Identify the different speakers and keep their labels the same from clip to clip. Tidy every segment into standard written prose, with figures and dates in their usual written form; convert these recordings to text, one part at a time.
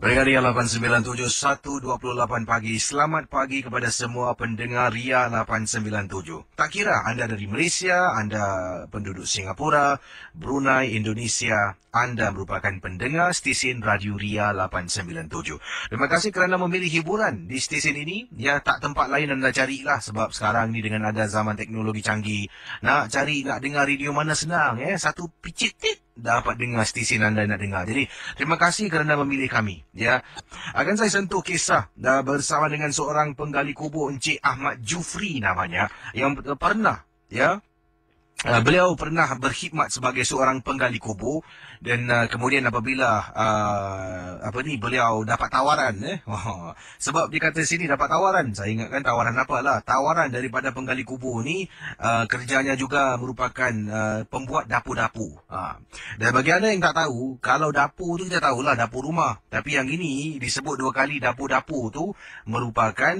Speaker 1: Pendengar Ria 897 1:28 pagi. Selamat pagi kepada semua pendengar Ria 897. Tak kira anda dari Malaysia, anda penduduk Singapura, Brunei, Indonesia, anda merupakan pendengar stesen Radio Ria 897. Terima kasih kerana memilih hiburan di stesen ini. Ya, tak tempat lain anda carilah sebab sekarang ni dengan ada zaman teknologi canggih, nak dengar radio mana senang. Satu picit dapat dengar stesen anda nak dengar. Jadi, terima kasih kerana memilih kami. Ya, akan saya sentuh kisah bersama dengan seorang penggali kubur, Encik Ahmad Jufri namanya, yang pernah, beliau pernah berkhidmat sebagai seorang penggali kubur dan kemudian apabila beliau dapat tawaran sebab dia kata sini dapat tawaran, saya ingatkan tawaran apalah, tawaran daripada penggali kubur ni kerjanya juga merupakan pembuat dapur-dapur. Dan bagi anda yang tak tahu, kalau dapur tu kita tahulah dapur rumah, tapi yang ini disebut dua kali dapur-dapur tu merupakan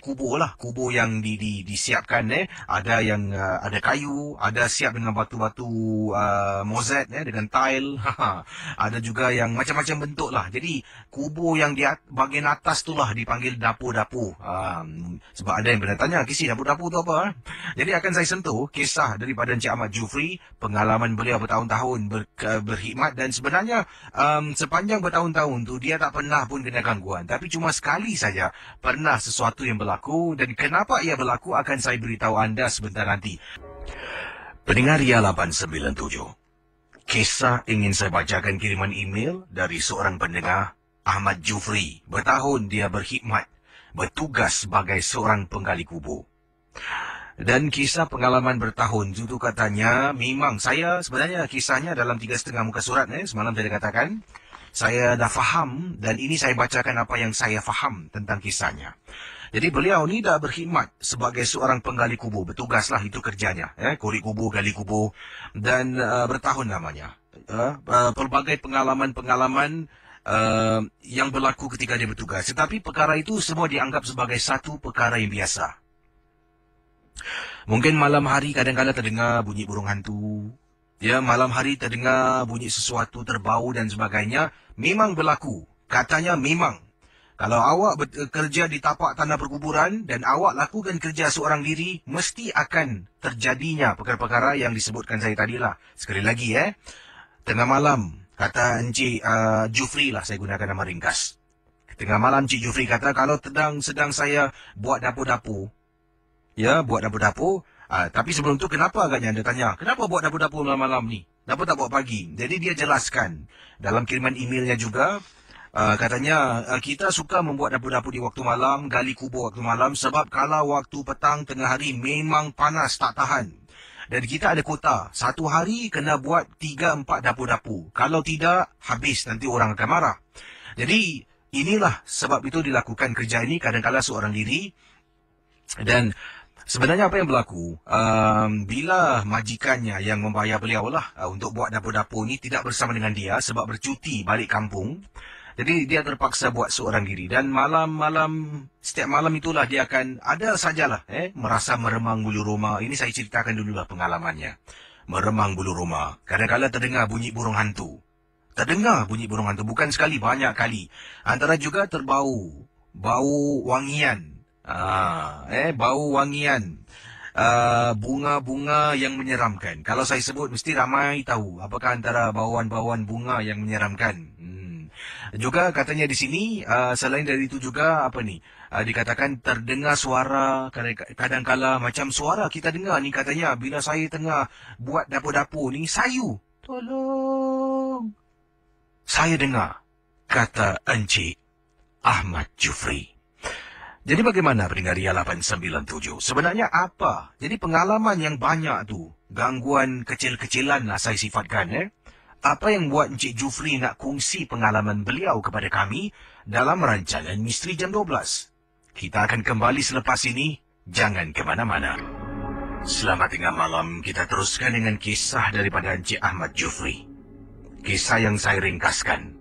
Speaker 1: kubur lah, kubur yang disiapkan ada yang ada kayu, ada siap dengan batu-batu mozaik dengan tile. Ada juga yang macam-macam bentuk lah. Jadi kubur yang di bahagian atas tu lah dipanggil dapur-dapur. Sebab ada yang pernah tanya, kisi dapur-dapur tu apa? Jadi akan saya sentuh kisah daripada Encik Ahmad Jufri, pengalaman beliau bertahun-tahun berkhidmat, dan sebenarnya sepanjang bertahun-tahun tu dia tak pernah pun kena gangguan. Tapi cuma sekali saja pernah sesuatu yang berlaku, dan kenapa ia berlaku akan saya beritahu anda sebentar nanti. Pendengar Ria 897, kisah ingin saya bacakan kiriman email dari seorang pendengar, Ahmad Jufri. Bertahun dia berkhidmat, bertugas sebagai seorang penggali kubur. Dan kisah pengalaman bertahun itu katanya, memang saya sebenarnya kisahnya dalam 3,5 muka surat. Semalam saya katakan, saya dah faham, dan ini saya bacakan apa yang saya faham tentang kisahnya. Jadi beliau ni dah berkhidmat sebagai seorang penggali kubur. Bertugaslah, itu kerjanya. Korek kubur, gali kubur. Dan bertahun namanya. Pelbagai pengalaman-pengalaman yang berlaku ketika dia bertugas. Tetapi perkara itu semua dianggap sebagai satu perkara yang biasa. Mungkin malam hari kadang-kadang terdengar bunyi burung hantu. Malam hari terdengar bunyi sesuatu terbau dan sebagainya. Memang berlaku. Katanya memang. Kalau awak bekerja di tapak tanah perkuburan dan awak lakukan kerja seorang diri, mesti akan terjadinya perkara-perkara yang disebutkan saya tadilah. Sekali lagi, tengah malam, kata Encik Jufri lah, saya gunakan nama ringkas. Tengah malam Encik Jufri kata, kalau sedang saya buat dapur-dapur, buat dapur-dapur, tapi sebelum tu kenapa agaknya anda tanya, kenapa buat dapur-dapur malam-malam ni? Kenapa tak buat pagi? Jadi dia jelaskan dalam kiriman emailnya juga, katanya kita suka membuat dapur-dapur di waktu malam, gali kubur waktu malam, sebab kalau waktu petang tengah hari memang panas tak tahan. Dan kita ada kota, satu hari kena buat 3-4 dapur-dapur. Kalau tidak, habis, nanti orang akan marah. Jadi inilah sebab itu dilakukan kerja ini kadang-kadang seorang diri. Dan sebenarnya apa yang berlaku, bila majikannya yang membayar beliau lah untuk buat dapur-dapur ni tidak bersama dengan dia sebab bercuti balik kampung, jadi dia terpaksa buat seorang diri. Dan setiap malam itulah dia akan ada sajalah merasa meremang bulu roma. Ini saya ceritakan dululah pengalamannya. Meremang bulu roma. Kadang-kadang terdengar bunyi burung hantu. Bukan sekali, banyak kali. Antara juga terbau. Bau wangian. Bau wangian. Bunga-bunga yang menyeramkan. Kalau saya sebut, mesti ramai tahu apakah antara bauan-bauan bunga yang menyeramkan. Juga katanya di sini, selain dari itu juga, dikatakan terdengar suara, kadang-kala macam suara kita dengar ni katanya, bila saya tengah buat dapur-dapur ni, sayu. Tolong. Saya dengar, kata Encik Ahmad Jufri. Jadi bagaimana pendengar Ria 897? Sebenarnya apa? Jadi pengalaman yang banyak tu, gangguan kecil-kecilan lah saya sifatkan. Apa yang buat Encik Jufri nak kongsi pengalaman beliau kepada kami dalam rancangan Misteri Jam 12? Kita akan kembali selepas ini. Jangan ke mana-mana. Selamat tengah malam. Kita teruskan dengan kisah daripada Encik Ahmad Jufri. Kisah yang saya ringkaskan.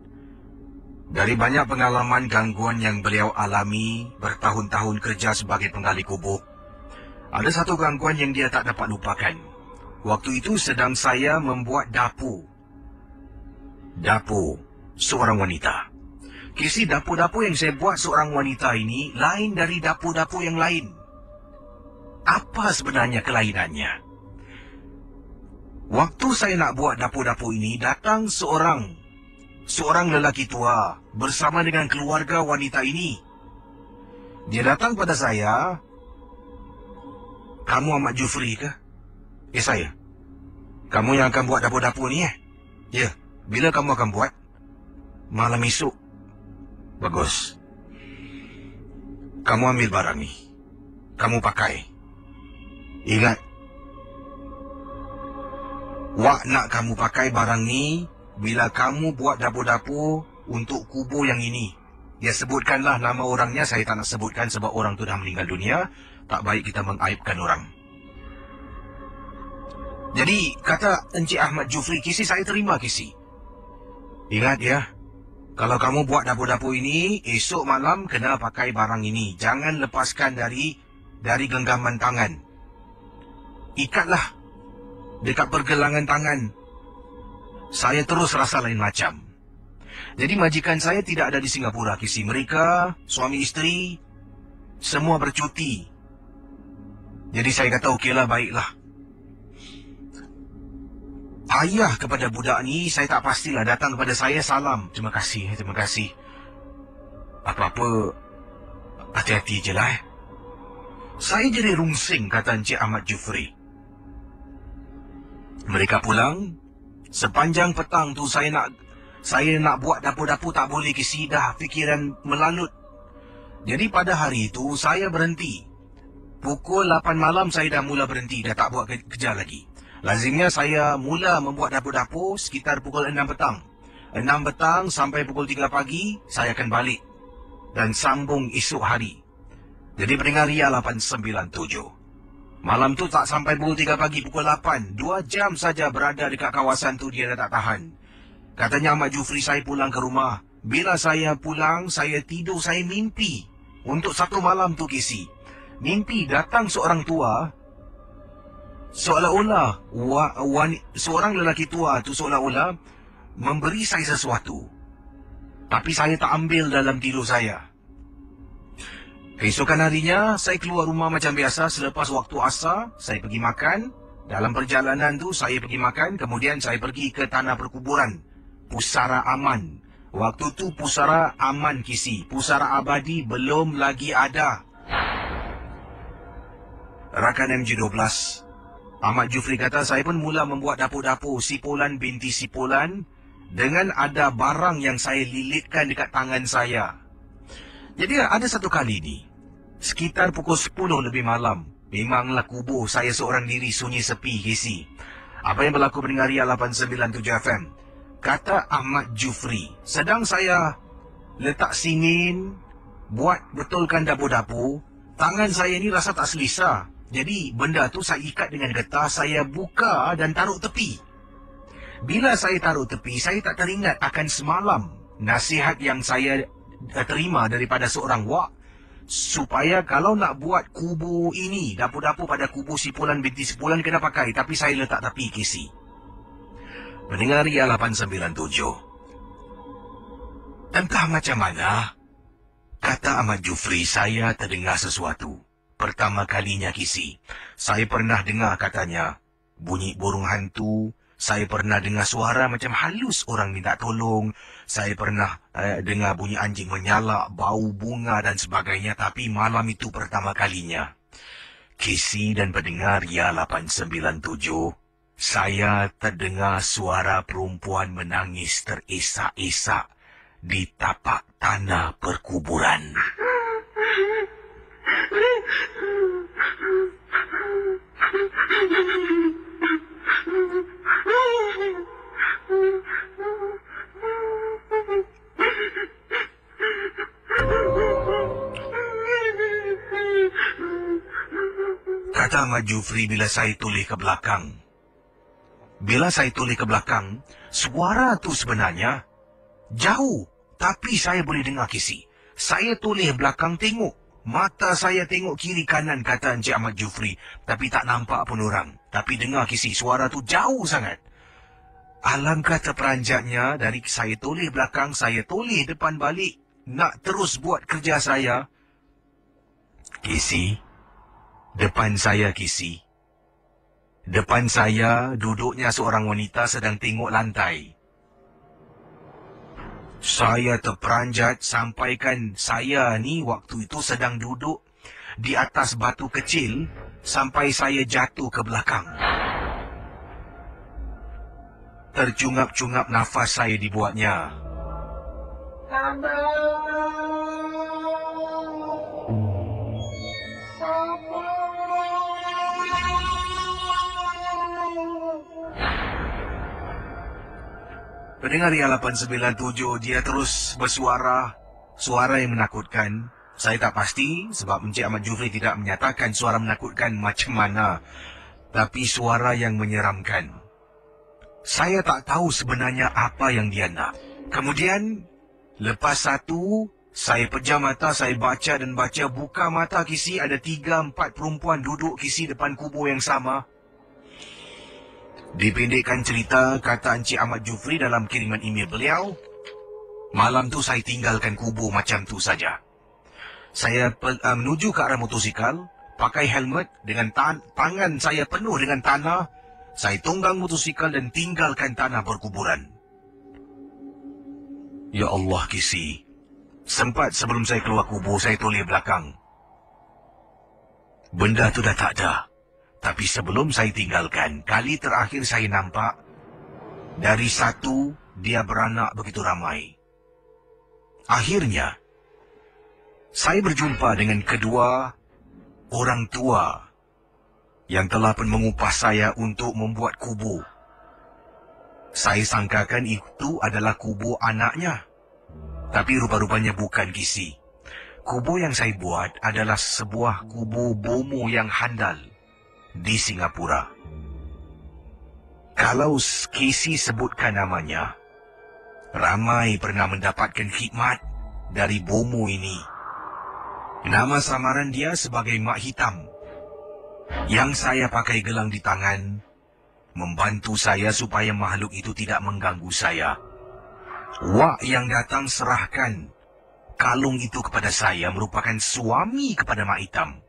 Speaker 1: Dari banyak pengalaman gangguan yang beliau alami bertahun-tahun kerja sebagai penggali kubur, ada satu gangguan yang dia tak dapat lupakan. Waktu itu sedang saya membuat dapur seorang wanita. Kisi, dapur-dapur yang saya buat seorang wanita ini lain dari dapur-dapur yang lain. Apa sebenarnya kelainannya? Waktu saya nak buat dapur-dapur ini, datang seorang lelaki tua bersama dengan keluarga wanita ini. Dia datang pada saya, "Kamu Ahmad Jufri ke?" Saya. "Kamu yang akan buat dapur-dapur ni, eh?" "Ya." "Bila kamu akan buat?" "Malam esok." "Bagus. Kamu ambil barang ni. Kamu pakai. Ingat, Wak nak kamu pakai barang ni bila kamu buat dapur-dapur untuk kubur yang ini." Ya, sebutkanlah nama orangnya. Saya tak nak sebutkan sebab orang tu dah meninggal dunia. Tak baik kita mengaibkan orang. Jadi, kata Encik Ahmad Jufri, "Kisi, saya terima, Kisi. Ingat ya, kalau kamu buat dapur-dapur ini, esok malam kena pakai barang ini. Jangan lepaskan dari genggaman tangan. Ikatlah dekat pergelangan tangan." Saya terus rasa lain macam. Jadi majikan saya tidak ada di Singapura, Kisi. Mereka, suami isteri, semua bercuti. Jadi saya kata, okeylah, baiklah. Ayah kepada budak ni, saya tak pastilah, datang kepada saya, salam. Terima kasih. Apa-apa, hati-hati je lah. Saya jadi rungsing, kata Encik Ahmad Jufri. Mereka pulang. Sepanjang petang tu saya nak buat dapur-dapur tak boleh, Kisi. Dah fikiran melalut. Jadi pada hari itu saya berhenti. Pukul 8 malam saya dah mula berhenti. Dah tak buat kerja lagi. Lazimnya saya mula membuat dapur-dapur sekitar pukul 6 petang. 6 petang sampai pukul 3 pagi saya akan balik. Dan sambung esok hari. Jadi pendengar Ria 897. Malam tu tak sampai pukul 3 pagi, pukul 8. 2 jam saja berada dekat kawasan tu, dia dah tak tahan. Katanya Ahmad Jufri, saya pulang ke rumah. Bila saya pulang, saya tidur, saya mimpi. Untuk satu malam tu, Kisi. Mimpi datang seorang tua. Seolah-olah, seorang lelaki tua tu seolah-olah memberi saya sesuatu. Tapi saya tak ambil dalam tidur saya. Keesokan harinya, saya keluar rumah macam biasa. Selepas waktu asar, saya pergi makan. Dalam perjalanan tu, saya pergi makan. Kemudian saya pergi ke tanah perkuburan. Pusara Aman. Waktu tu Pusara Aman, Kisi. Pusara Abadi belum lagi ada. Rakan MG12. Ahmad Jufri kata, saya pun mula membuat dapur-dapur Sipolan binti Sipolan dengan ada barang yang saya lilitkan dekat tangan saya. Jadi ada satu kali ni, sekitar pukul 10 lebih malam, memanglah kubur saya seorang diri sunyi sepi, Kisi. Apa yang berlaku pendengar Ria 897 FM? Kata Ahmad Jufri, sedang saya letak simen, buat betulkan dapur-dapur, tangan saya ni rasa tak selesa. Jadi benda tu saya ikat dengan getah, saya buka dan taruh tepi. Bila saya taruh tepi, saya tak teringat akan semalam nasihat yang saya terima daripada seorang wak, supaya kalau nak buat kubur ini, dapur-dapur pada kubur Sipolan binti Sipolan kena pakai. Tapi saya letak tepi, Kisi. Mendengar Ria 897. Entah macam mana, kata Ahmad Jufri, saya terdengar sesuatu. Pertama kalinya, Kisi. Saya pernah dengar, katanya, bunyi burung hantu. Saya pernah dengar suara macam halus orang minta tolong. Saya pernah dengar bunyi anjing menyalak, bau bunga dan sebagainya. Tapi malam itu pertama kalinya. Kisi dan pendengar Ria 897. Saya terdengar suara perempuan menangis terisak-isak di tapak tanah perkuburan. Kata Ahmad Jufri bila saya toleh ke belakang. Bila saya toleh ke belakang, suara tu sebenarnya jauh. Tapi saya boleh dengar, Kisi. Saya toleh belakang tengok. Mata saya tengok kiri kanan, kata Encik Ahmad Jufri. Tapi tak nampak pun orang. Tapi dengar, Kisi, suara tu jauh sangat. Alangkah terperanjatnya dari saya toleh belakang, saya toleh depan balik. nak terus buat kerja saya. Kisi, depan saya Kisi. Depan saya duduknya seorang wanita sedang tengok lantai. Saya terperanjat sampaikan saya ni waktu itu sedang duduk di atas batu kecil sampai saya jatuh ke belakang. Tercungap-cungap nafas saya dibuatnya. Pendengar Ria 897, dia terus bersuara, suara yang menakutkan. Saya tak pasti sebab Encik Ahmad Jufri tidak menyatakan suara menakutkan macam mana. Tapi suara yang menyeramkan. Saya tak tahu sebenarnya apa yang dia nak. Kemudian, lepas satu, saya pejam mata, saya baca dan baca. Buka mata Kisi, ada 3-4 perempuan duduk Kisi depan kubur yang sama. Dipendekkan cerita, kata Encik Ahmad Jufri dalam kiriman email beliau, malam tu saya tinggalkan kubur macam tu saja. Saya menuju ke arah motosikal, pakai helmet, dengan tangan saya penuh dengan tanah. Saya tunggang motosikal dan tinggalkan tanah berkuburan. Ya Allah Kisi, sempat sebelum saya keluar kubur, saya toleh belakang. Benda tu dah tak ada. Tapi sebelum saya tinggalkan, kali terakhir saya nampak, dari satu, dia beranak begitu ramai. Akhirnya, saya berjumpa dengan kedua orang tua yang telah pun mengupah saya untuk membuat kubur. Saya sangkakan itu adalah kubur anaknya. Tapi rupa-rupanya bukan Kisi. Kubur yang saya buat adalah sebuah kubur bomo yang handal di Singapura. Kalau Kisi sebutkan namanya, ramai pernah mendapatkan khidmat dari bomo ini. Nama samaran dia sebagai Mak Hitam. Yang saya pakai gelang di tangan, membantu saya supaya makhluk itu tidak mengganggu saya. Wak yang datang serahkan kalung itu kepada saya merupakan suami kepada Mak Hitam.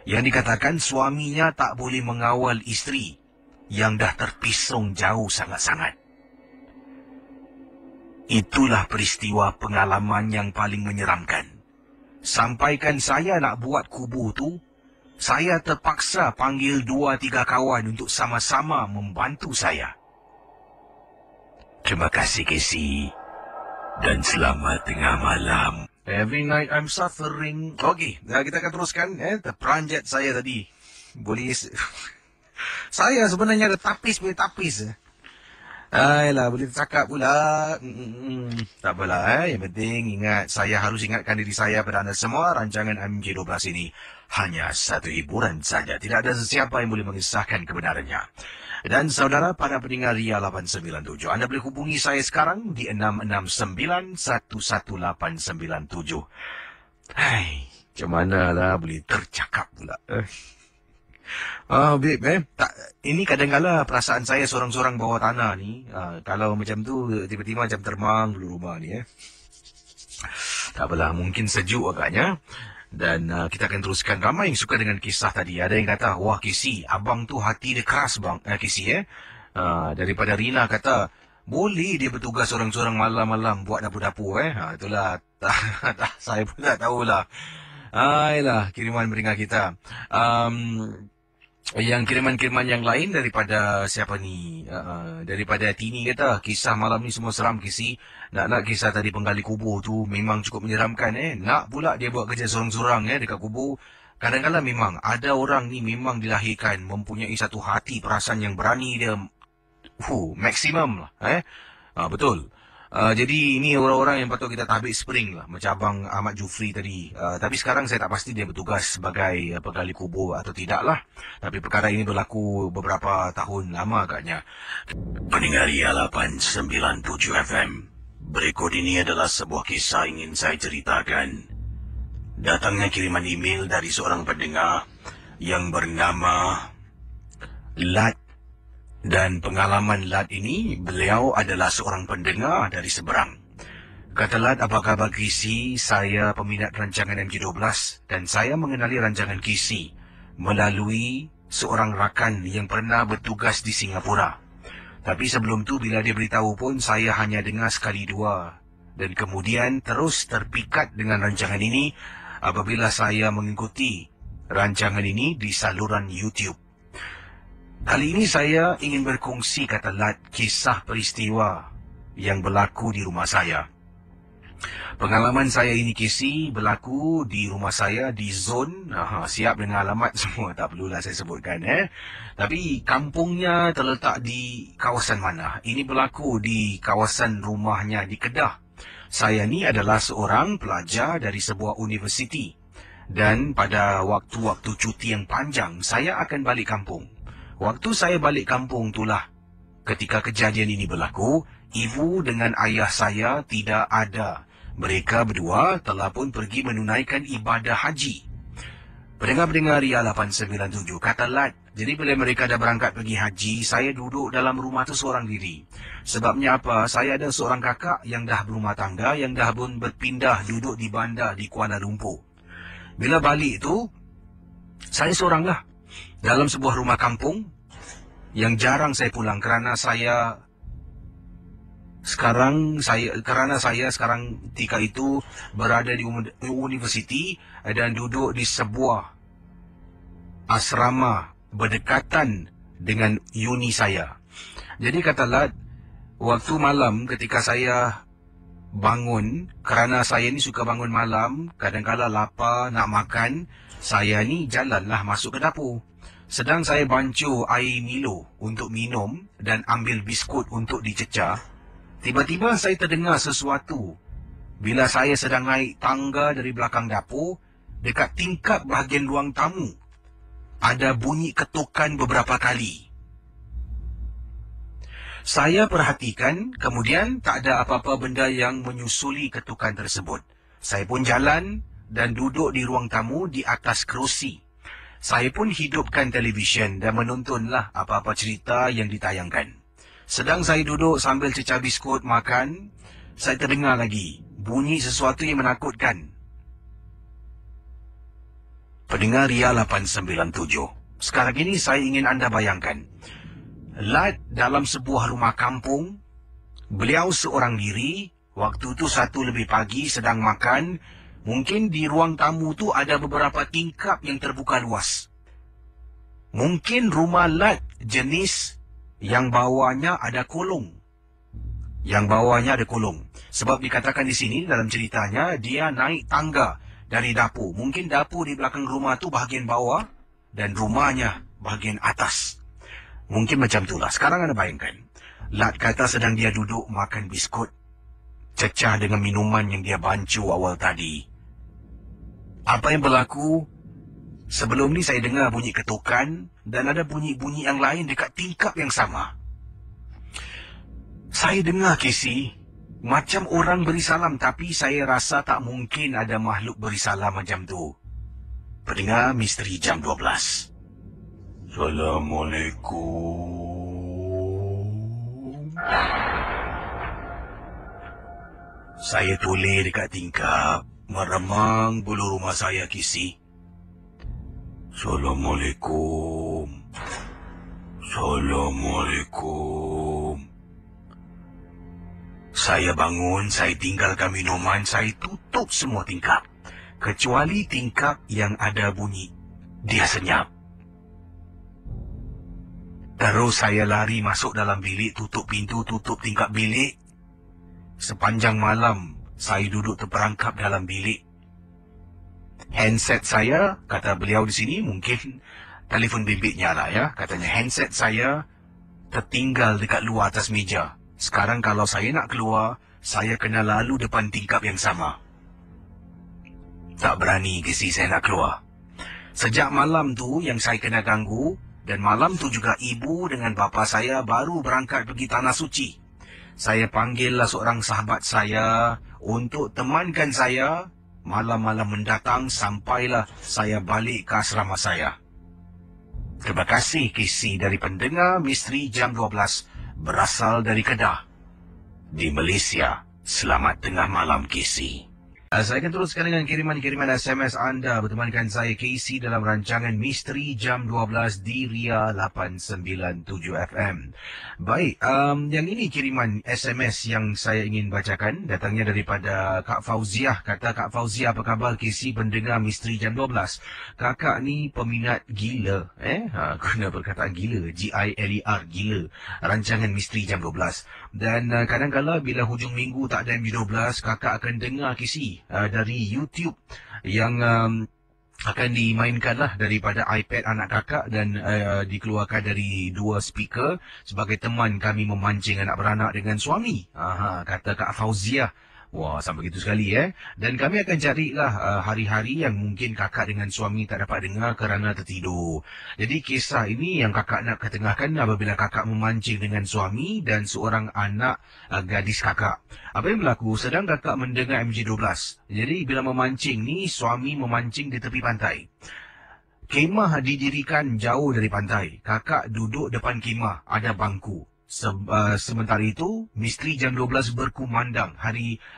Speaker 1: Yang dikatakan suaminya tak boleh mengawal isteri yang dah terpisung jauh sangat-sangat. Itulah peristiwa pengalaman yang paling menyeramkan. Sampaikan saya nak buat kubur tu, saya terpaksa panggil 2-3 kawan untuk sama-sama membantu saya. Terima kasih Kisi dan selamat tengah malam. Every night I'm suffering. Okey, kita akan teruskan. Terperanjat saya tadi. Boleh... saya sebenarnya ada tapis boleh tapis. Ayolah, boleh cakap pula. Tak apalah. Yang penting ingat, saya harus ingatkan diri saya pada anda semua. Rancangan MJ12 ini hanya satu hiburan saja. Tidak ada sesiapa yang boleh mengisahkan kebenarannya. Dan saudara, para pendengar Ria 897, anda boleh hubungi saya sekarang di 669-11897. Hai, macam mana lah boleh tercakap pula. Babe, ini kadang-kadang perasaan saya seorang-seorang bawah tanah ni. Kalau macam tu, tiba-tiba macam terbang dulu rumah ni. Tak apalah, mungkin sejuk agaknya. Dan kita akan teruskan. Ramai yang suka dengan kisah tadi. Ada yang kata, wah Kisi, abang tu hati dia keras bang. Kisi daripada Rina kata, boleh dia bertugas seorang-seorang malam-malam buat dapur-dapur. Itulah, saya pun tak tahulah. Ayolah, kiriman beringat kita. Yang kiriman-kiriman yang lain daripada siapa ni? Daripada Tini kata, kisah malam ni semua seram Kisi. Nak kisah tadi penggali kubur tu memang cukup menyeramkan. Nak pula dia buat kerja sorang-sorang dekat kubur. Kadang-kadang memang ada orang ni memang dilahirkan mempunyai satu hati perasaan yang berani dia. Maksimum lah. Betul. Jadi ini orang-orang yang patut kita tabik spring lah. Macam Abang Ahmad Jufri tadi. Tapi sekarang saya tak pasti dia bertugas sebagai penggali kubur atau tidak lah. Tapi perkara ini berlaku beberapa tahun lama agaknya. Pendengar Ria 897 FM. Berikut ini adalah sebuah kisah ingin saya ceritakan. Datangnya kiriman email dari seorang pendengar yang bernama Lat. Dan pengalaman Lat ini, beliau adalah seorang pendengar dari seberang. Kata Lat, apa khabar Kisi? Saya peminat rancangan MJ12 dan saya mengenali rancangan Kisi melalui seorang rakan yang pernah bertugas di Singapura. Tapi sebelum tu bila dia beritahu pun saya hanya dengar sekali dua. Dan kemudian terus terpikat dengan rancangan ini apabila saya mengikuti rancangan ini di saluran YouTube. Kali ini saya ingin berkongsi, kata Lat, kisah peristiwa yang berlaku di rumah saya. Pengalaman saya ini Kisi berlaku di rumah saya di zon, siap dengan alamat semua, tak perlulah saya sebutkan. Tapi kampungnya terletak di kawasan mana? Ini berlaku di kawasan rumahnya di Kedah. Saya ni adalah seorang pelajar dari sebuah universiti. Dan pada waktu-waktu cuti yang panjang, saya akan balik kampung. Waktu saya balik kampung itulah ketika kejadian ini berlaku, ibu dengan ayah saya tidak ada. Mereka berdua telah pun pergi menunaikan ibadah haji. Pendengar-pendengar Ria 897, kata Lat, jadi bila mereka dah berangkat pergi haji, saya duduk dalam rumah tu seorang diri. Sebabnya apa? Saya ada seorang kakak yang dah berumah tangga, yang dah pun berpindah duduk di bandar di Kuala Lumpur. Bila balik tu, saya seoranglah dalam sebuah rumah kampung yang jarang saya pulang kerana saya sekarang ketika itu berada di universiti dan duduk di sebuah asrama berdekatan dengan uni saya. Jadi kata Lat, waktu malam ketika saya bangun, kerana saya ni suka bangun malam, kadang-kadang lapar nak makan, saya ni jalanlah masuk ke dapur. Sedang saya bancuh air Milo untuk minum dan ambil biskut untuk dicecah, tiba-tiba saya terdengar sesuatu. Bila saya sedang naik tangga dari belakang dapur, dekat tingkap bahagian ruang tamu, ada bunyi ketukan beberapa kali. Saya perhatikan, kemudian tak ada apa-apa benda yang menyusuli ketukan tersebut. Saya pun jalan dan duduk di ruang tamu di atas kerusi. Saya pun hidupkan televisyen dan menontonlah apa-apa cerita yang ditayangkan. Sedang saya duduk sambil cecah biskut makan, saya terdengar lagi bunyi sesuatu yang menakutkan. Pendengar Ria 897, sekarang ini saya ingin anda bayangkan, Lat dalam sebuah rumah kampung, beliau seorang diri, waktu itu 1 pagi sedang makan, mungkin di ruang tamu tu ada beberapa tingkap yang terbuka luas. Mungkin rumah Lat jenis yang bawahnya ada kolong. Sebab dikatakan di sini dalam ceritanya, dia naik tangga dari dapur. Mungkin dapur di belakang rumah tu bahagian bawah dan rumahnya bahagian atas. Mungkin macam itulah. Sekarang anda bayangkan, Lat kata sedang dia duduk makan biskut, cecah dengan minuman yang dia bancuh awal tadi. Apa yang berlaku? Sebelum ni saya dengar bunyi ketukan dan ada bunyi-bunyi yang lain dekat tingkap yang sama. Saya dengar, Kisi, macam orang beri salam, tapi saya rasa tak mungkin ada makhluk beri salam macam tu. Pendengar Misteri Jam 12. Assalamualaikum. Saya toleh dekat tingkap, meremang bulu rumah saya, Kisi. Assalamualaikum. Saya bangun, saya tinggalkan minuman, saya tutup semua tingkap. Kecuali tingkap yang ada bunyi. Dia senyap. Terus saya lari masuk dalam bilik, tutup pintu, tutup tingkap bilik. Sepanjang malam, saya duduk terperangkap dalam bilik. Handset saya, kata beliau di sini, mungkin telefon bimbitnya lah ya. Katanya handset saya tertinggal dekat luar atas meja. Sekarang kalau saya nak keluar, saya kena lalu depan tingkap yang sama. Tak berani Kisi saya nak keluar. Sejak malam tu yang saya kena ganggu, dan malam tu juga ibu dengan bapa saya baru berangkat pergi Tanah Suci. Saya panggillah seorang sahabat saya untuk temankan saya. Malam-malam mendatang sampailah saya balik ke asrama saya. Terima kasih Kisi dari pendengar Misteri Jam 12 berasal dari Kedah di Malaysia. Selamat tengah malam, Casey. Saya akan teruskan dengan kiriman-kiriman SMS anda. Bertemankan saya, Casey, dalam rancangan Misteri Jam 12 di Ria 897 FM. Baik, yang ini kiriman SMS yang saya ingin bacakan. Datangnya daripada Kak Fauziah. Kata Kak Fauziah, apa khabar, Casey, pendengar Misteri Jam 12? Kakak ni peminat gila. Guna perkataan gila. G-I-L-E-R, gila. Rancangan Misteri Jam 12. Dan kadang-kadang bila hujung minggu tak ada MJ12, kakak akan dengar Casey dari YouTube yang akan dimainkanlah daripada iPad anak kakak dan dikeluarkan dari dua speaker sebagai teman kami memancing anak beranak dengan suami. Kata Kak Fauziah. Wah, sampai begitu sekali Dan kami akan carilah hari-hari yang mungkin kakak dengan suami tak dapat dengar kerana tertidur. Jadi kisah ini yang kakak nak ketengahkan apabila kakak memancing dengan suami dan seorang anak gadis kakak. Apa yang berlaku? Sedang kakak mendengar MJ12. Jadi bila memancing ni, suami memancing di tepi pantai. Kemah didirikan jauh dari pantai. Kakak duduk depan kemah, ada bangku. Sementara itu, Misteri Jam 12 berkumandang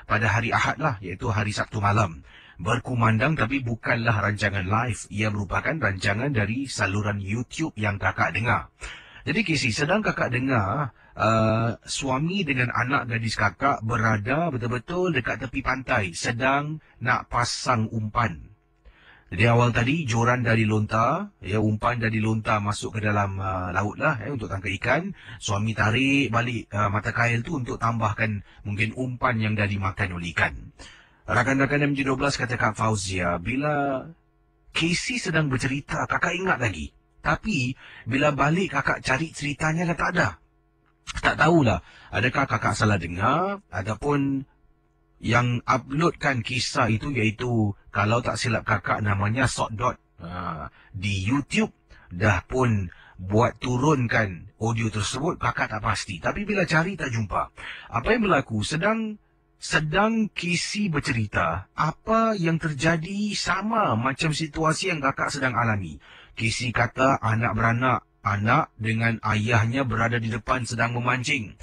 Speaker 1: pada hari Ahad lah, iaitu hari Sabtu malam. Berkumandang tapi bukanlah rancangan live. Ia merupakan rancangan dari saluran YouTube yang kakak dengar. Jadi Casey, sedang kakak dengar suami dengan anak gadis kakak berada betul-betul dekat tepi pantai, sedang nak pasang umpan. Jadi awal tadi joran dari lontar, umpan dari lontar masuk ke dalam laut lah untuk tangkap ikan. Suami tarik balik mata kail tu untuk tambahkan mungkin umpan yang dah dimakan oleh ikan. Rakan-rakan MJ12 kata Kak Fauzia, bila Casey sedang bercerita, kakak ingat lagi. Tapi bila balik kakak cari ceritanya dah tak ada. Tak tahulah, adakah kakak salah dengar ataupun yang uploadkan kisah itu iaitu, kalau tak silap kakak namanya Sotdot di YouTube, dah pun buat turunkan audio tersebut, kakak tak pasti. Tapi bila cari tak jumpa. Apa yang berlaku? Sedang Casey bercerita, apa yang terjadi sama macam situasi yang kakak sedang alami. Casey kata anak dengan ayahnya berada di depan sedang memancing.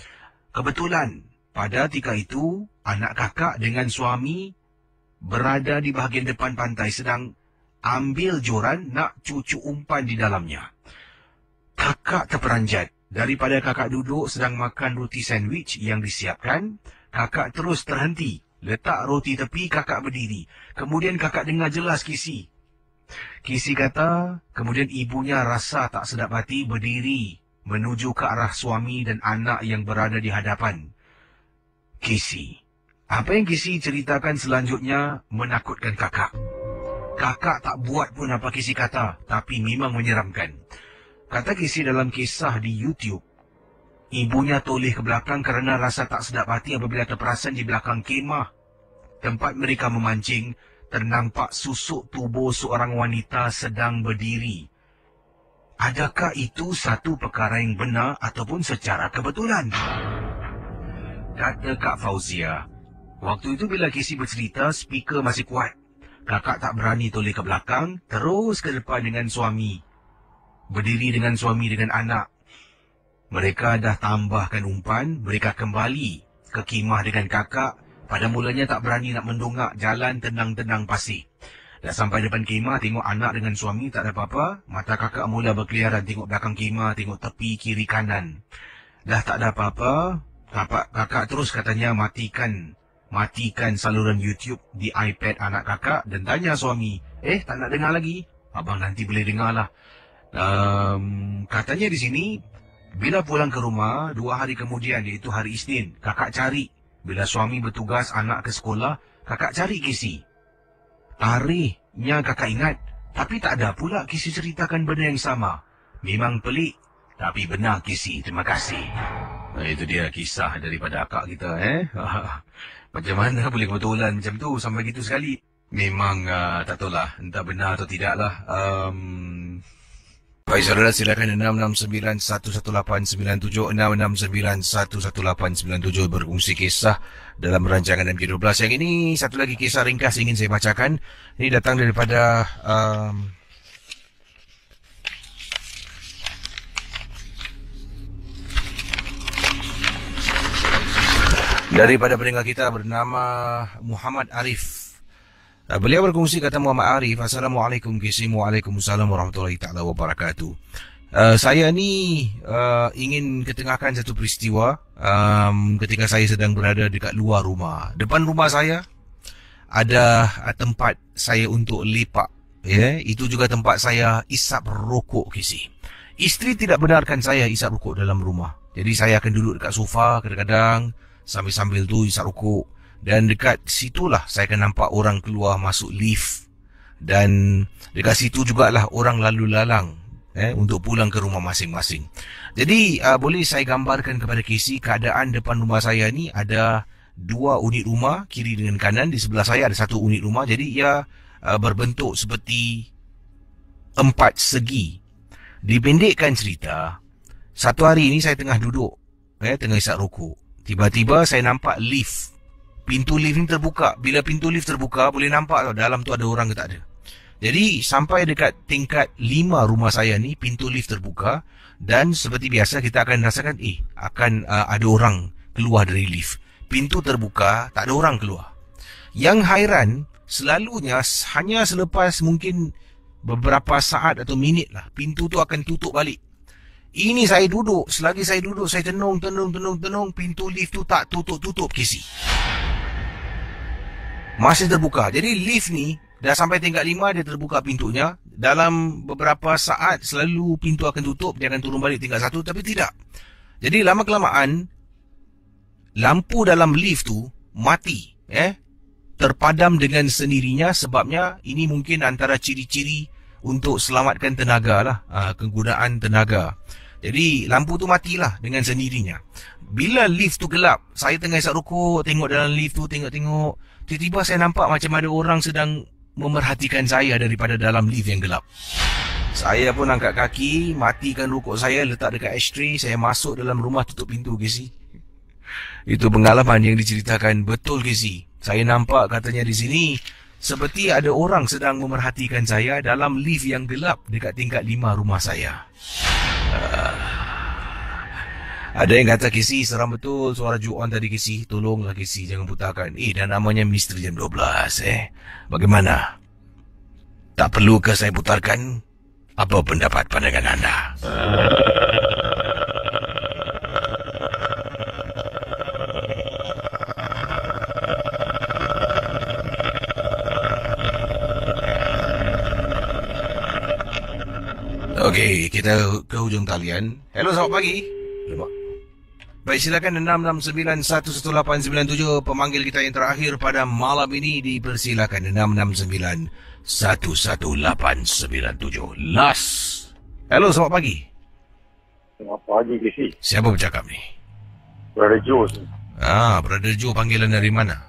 Speaker 1: Kebetulan, pada ketika itu, anak kakak dengan suami berada di bahagian depan pantai sedang ambil joran nak cucuk umpan di dalamnya. Kakak terperanjat. Daripada kakak duduk sedang makan roti sandwich yang disiapkan, kakak terus terhenti. Letak roti tepi, kakak berdiri. Kemudian kakak dengar jelas Casey. Casey kata, kemudian ibunya rasa tak sedap hati berdiri menuju ke arah suami dan anak yang berada di hadapan Casey. Apa yang Casey ceritakan selanjutnya menakutkan kakak. Kakak tak buat pun apa Casey kata, tapi memang menyeramkan. Kata Casey dalam kisah di YouTube, ibunya toleh ke belakang kerana rasa tak sedap hati apabila terperasan di belakang kemah tempat mereka memancing, ternampak susuk tubuh seorang wanita sedang berdiri. Adakah itu satu perkara yang benar ataupun secara kebetulan? Kata Kak Fauzia, waktu itu bila Casey bercerita, speaker masih kuat. Kakak tak berani toleh ke belakang, terus ke depan dengan suami. Berdiri dengan suami dengan anak. Mereka dah tambahkan umpan, mereka kembali ke kemah dengan kakak. Pada mulanya tak berani nak mendongak jalan tenang-tenang pasir. Dah sampai depan kemah, tengok anak dengan suami tak ada apa-apa. Mata kakak mula berkeliaran, tengok belakang kemah, tengok tepi, kiri, kanan. Dah tak ada apa-apa. Kakak terus katanya matikan saluran YouTube di iPad anak kakak dan tanya suami, tak nak dengar lagi? Abang nanti boleh dengar lah. Katanya di sini, bila pulang ke rumah, 2 hari kemudian, iaitu hari Isnin, kakak cari. Bila suami bertugas anak ke sekolah, kakak cari Casey. Tarikhnya kakak ingat, tapi tak ada pula Casey ceritakan benda yang sama. Memang pelik, tapi benar Casey. Terima kasih. Itu dia kisah daripada akak kita. Macam mana boleh kebetulan macam tu sampai gitu sekali? Memang tak tahulah, entah benar atau tidak lah. Baik saudara, silakan 669-11897 669-11897 berkongsi kisah dalam rancangan MJ12. Yang ini satu lagi kisah ringkas ingin saya bacakan. Ini datang daripada Daripada pendengar kita bernama Muhammad Arif. Beliau berkongsi, kata Muhammad Arif, Assalamualaikum kisimu, Waalaikumsalam warahmatullahi ta'ala wabarakatuh. Saya ni ingin ketengahkan satu peristiwa ketika saya sedang berada dekat luar rumah. Depan rumah saya ada tempat saya untuk lepak. Itu juga tempat saya isap rokok, kisi. Isteri tidak benarkan saya isap rokok dalam rumah. Jadi saya akan duduk dekat sofa kadang-kadang sambil-sambil tu isap rokok. Dan dekat situlah saya akan nampak orang keluar masuk lift. Dan dekat situ jugalah orang lalu lalang untuk pulang ke rumah masing-masing. Jadi boleh saya gambarkan kepada Casey, keadaan depan rumah saya ni ada 2 unit rumah, kiri dengan kanan. Di sebelah saya ada 1 unit rumah. Jadi ia berbentuk seperti 4 segi. Dipendekkan cerita, satu hari ini saya tengah duduk, tengah isap rokok. Tiba-tiba saya nampak lift. Pintu lift ni terbuka. Bila pintu lift terbuka, boleh nampak tau dalam tu ada orang ke tak ada. Jadi sampai dekat tingkat 5 rumah saya ni, pintu lift terbuka. Dan seperti biasa kita akan rasakan akan ada orang keluar dari lift. Pintu terbuka, tak ada orang keluar. Yang hairan, selalunya hanya selepas mungkin beberapa saat atau minit lah, pintu tu akan tutup balik. Ini saya duduk, selagi saya duduk, saya tenung, pintu lift tu tak tutup, Casey. Masih terbuka. Jadi lift ni dah sampai tingkat 5, dia terbuka pintunya. Dalam beberapa saat selalu pintu akan tutup, dia akan turun balik tingkat 1, tapi tidak. Jadi lama-kelamaan lampu dalam lift tu mati, terpadam dengan sendirinya. Sebabnya ini mungkin antara ciri-ciri untuk selamatkan tenaga lah, kegunaan tenaga. Jadi lampu tu matilah dengan sendirinya. Bila lift tu gelap, saya tengah isap rokok, tengok dalam lift tu, tengok. Tiba-tiba saya nampak macam ada orang sedang memerhatikan saya daripada dalam lift yang gelap. Saya pun angkat kaki, matikan rokok saya, letak dekat ashtray. Saya masuk dalam rumah, tutup pintu, Casey. Itu pengalaman yang diceritakan. Betul, Casey. Saya nampak katanya di sini seperti ada orang sedang memerhatikan saya dalam lift yang gelap dekat tingkat 5 rumah saya. Ada yang kata, Casey, seram betul suara Juan tadi, Casey. Tolonglah, Casey, jangan putarkan. Dan namanya Misteri Jam 12, Bagaimana? Tak perlukah saya putarkan? Apa pendapat pandangan anda? Okey, kita ke hujung talian. Hello, selamat pagi. Baik, silakan 669-11897. Pemanggil kita yang terakhir pada malam ini, dipersilakan 669-11897. Last. Hello, selamat pagi.
Speaker 2: Selamat pagi, Casey.
Speaker 1: Siapa bercakap ni?
Speaker 2: Brother Joe.
Speaker 1: Brother Joe, panggilan dari mana?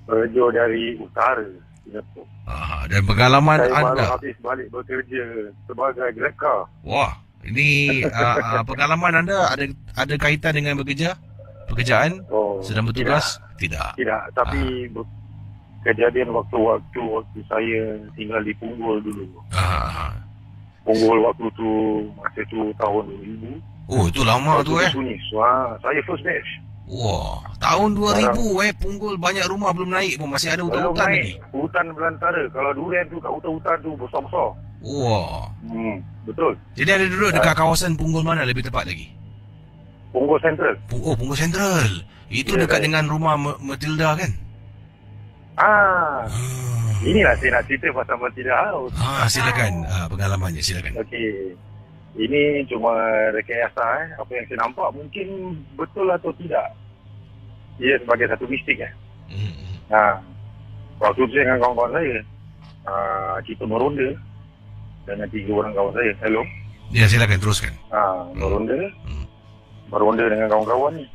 Speaker 2: Brother Joe dari utara Singapura.
Speaker 1: Dan pengalaman
Speaker 2: saya
Speaker 1: anda?
Speaker 2: Saya baru habis balik bekerja sebagai Grab car.
Speaker 1: Wah, ini pengalaman anda ada kaitan dengan pekerjaan? Sedang bertugas? Tidak.
Speaker 2: Tapi kejadian waktu saya tinggal di Punggol dulu. Punggol waktu tu, masa tu tahun 2000.
Speaker 1: Oh, itu lama tu
Speaker 2: Saya first batch.
Speaker 1: Wah, tahun 2000 Punggol banyak rumah belum naik pun, masih ada hutan-hutan lagi.
Speaker 2: Hutan belantara. Kalau durian tu kat hutan-hutan tu besar-besar.
Speaker 1: Wah.
Speaker 2: Betul.
Speaker 1: Jadi ada duduk dekat kawasan Punggol mana lebih tepat lagi?
Speaker 2: Punggol Central.
Speaker 1: Punggol Central. Itu dekat dengan rumah Matilda kan?
Speaker 2: Inilah saya nak cerita pasal Matilda House.
Speaker 1: Silakan pengalamannya, silakan.
Speaker 2: Okey. Ini cuma rekayasa apa yang saya nampak mungkin betul atau tidak. Ia sebagai satu mistik waktu tu saya dengan kawan-kawan saya, kita meronda dengan 3 orang kawan saya. Hello.
Speaker 1: Ya, silakan teruskan.
Speaker 2: Meronda dengan kawan-kawan ni.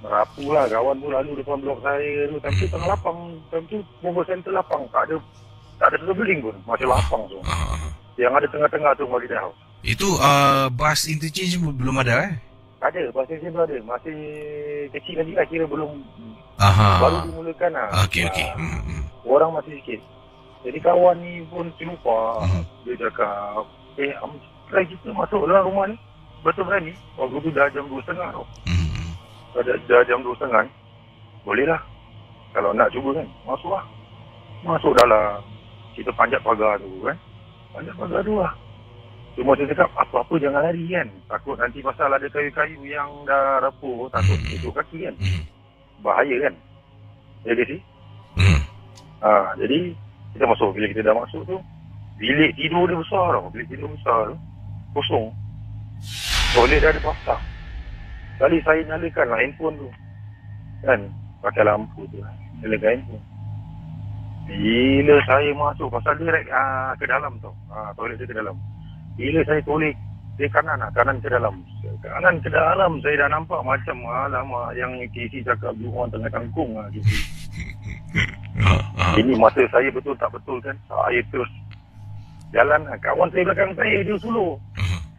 Speaker 2: Merapulah kawan tu lalu depan blok saya tu. Tapi tengah lapang. Time tu Punggol Center lapang. Tak ada building pun. Masih lapang tu. Yang ada tengah-tengah tu Matilda House.
Speaker 1: Itu bus interchange belum ada
Speaker 2: Ada, bus interchange ada. Masih kecil lagi lah, kira belum. Baru dimulakan lah.
Speaker 1: Okey.
Speaker 2: Orang masih sikit. Jadi kawan ni pun terlupa. Dia cakap, try kita masuk dalam rumah ni. Betul berani. Waktu tu dah jam 2.30 tau. Dah jam 2.30. Boleh lah. Kalau nak cuba kan, masuk lah. Masuk dalam. Kita panjat pagar tu kan. Panjat pagar tu lah. Cuma saya cakap, apa-apa jangan lari kan. Takut nanti pasal ada kayu-kayu yang dah rapuh, takut tutup kaki kan. Bahaya kan. Jadi sih. Jadi, kita masuk. Bila kita dah masuk tu, bilik tidur dia besar tau. Bilik tidur besar tu, kosong. Toilet dah ada pasang. Kali saya nyalakan lah handphone tu. Kan, pakai lampu tu. Nyalakan handphone. Bila saya masuk, pasal dia ke dalam tau. Toilet dia ke dalam. Bila saya toleh dia kanan ke dalam. Kanan ke dalam saya dah nampak macam alamak yang KC cakap dua orang tengah kangkung gitu. Ini masa saya betul tak betul kan. Saya terus jalan. Kawan saya belakang saya dia suluh.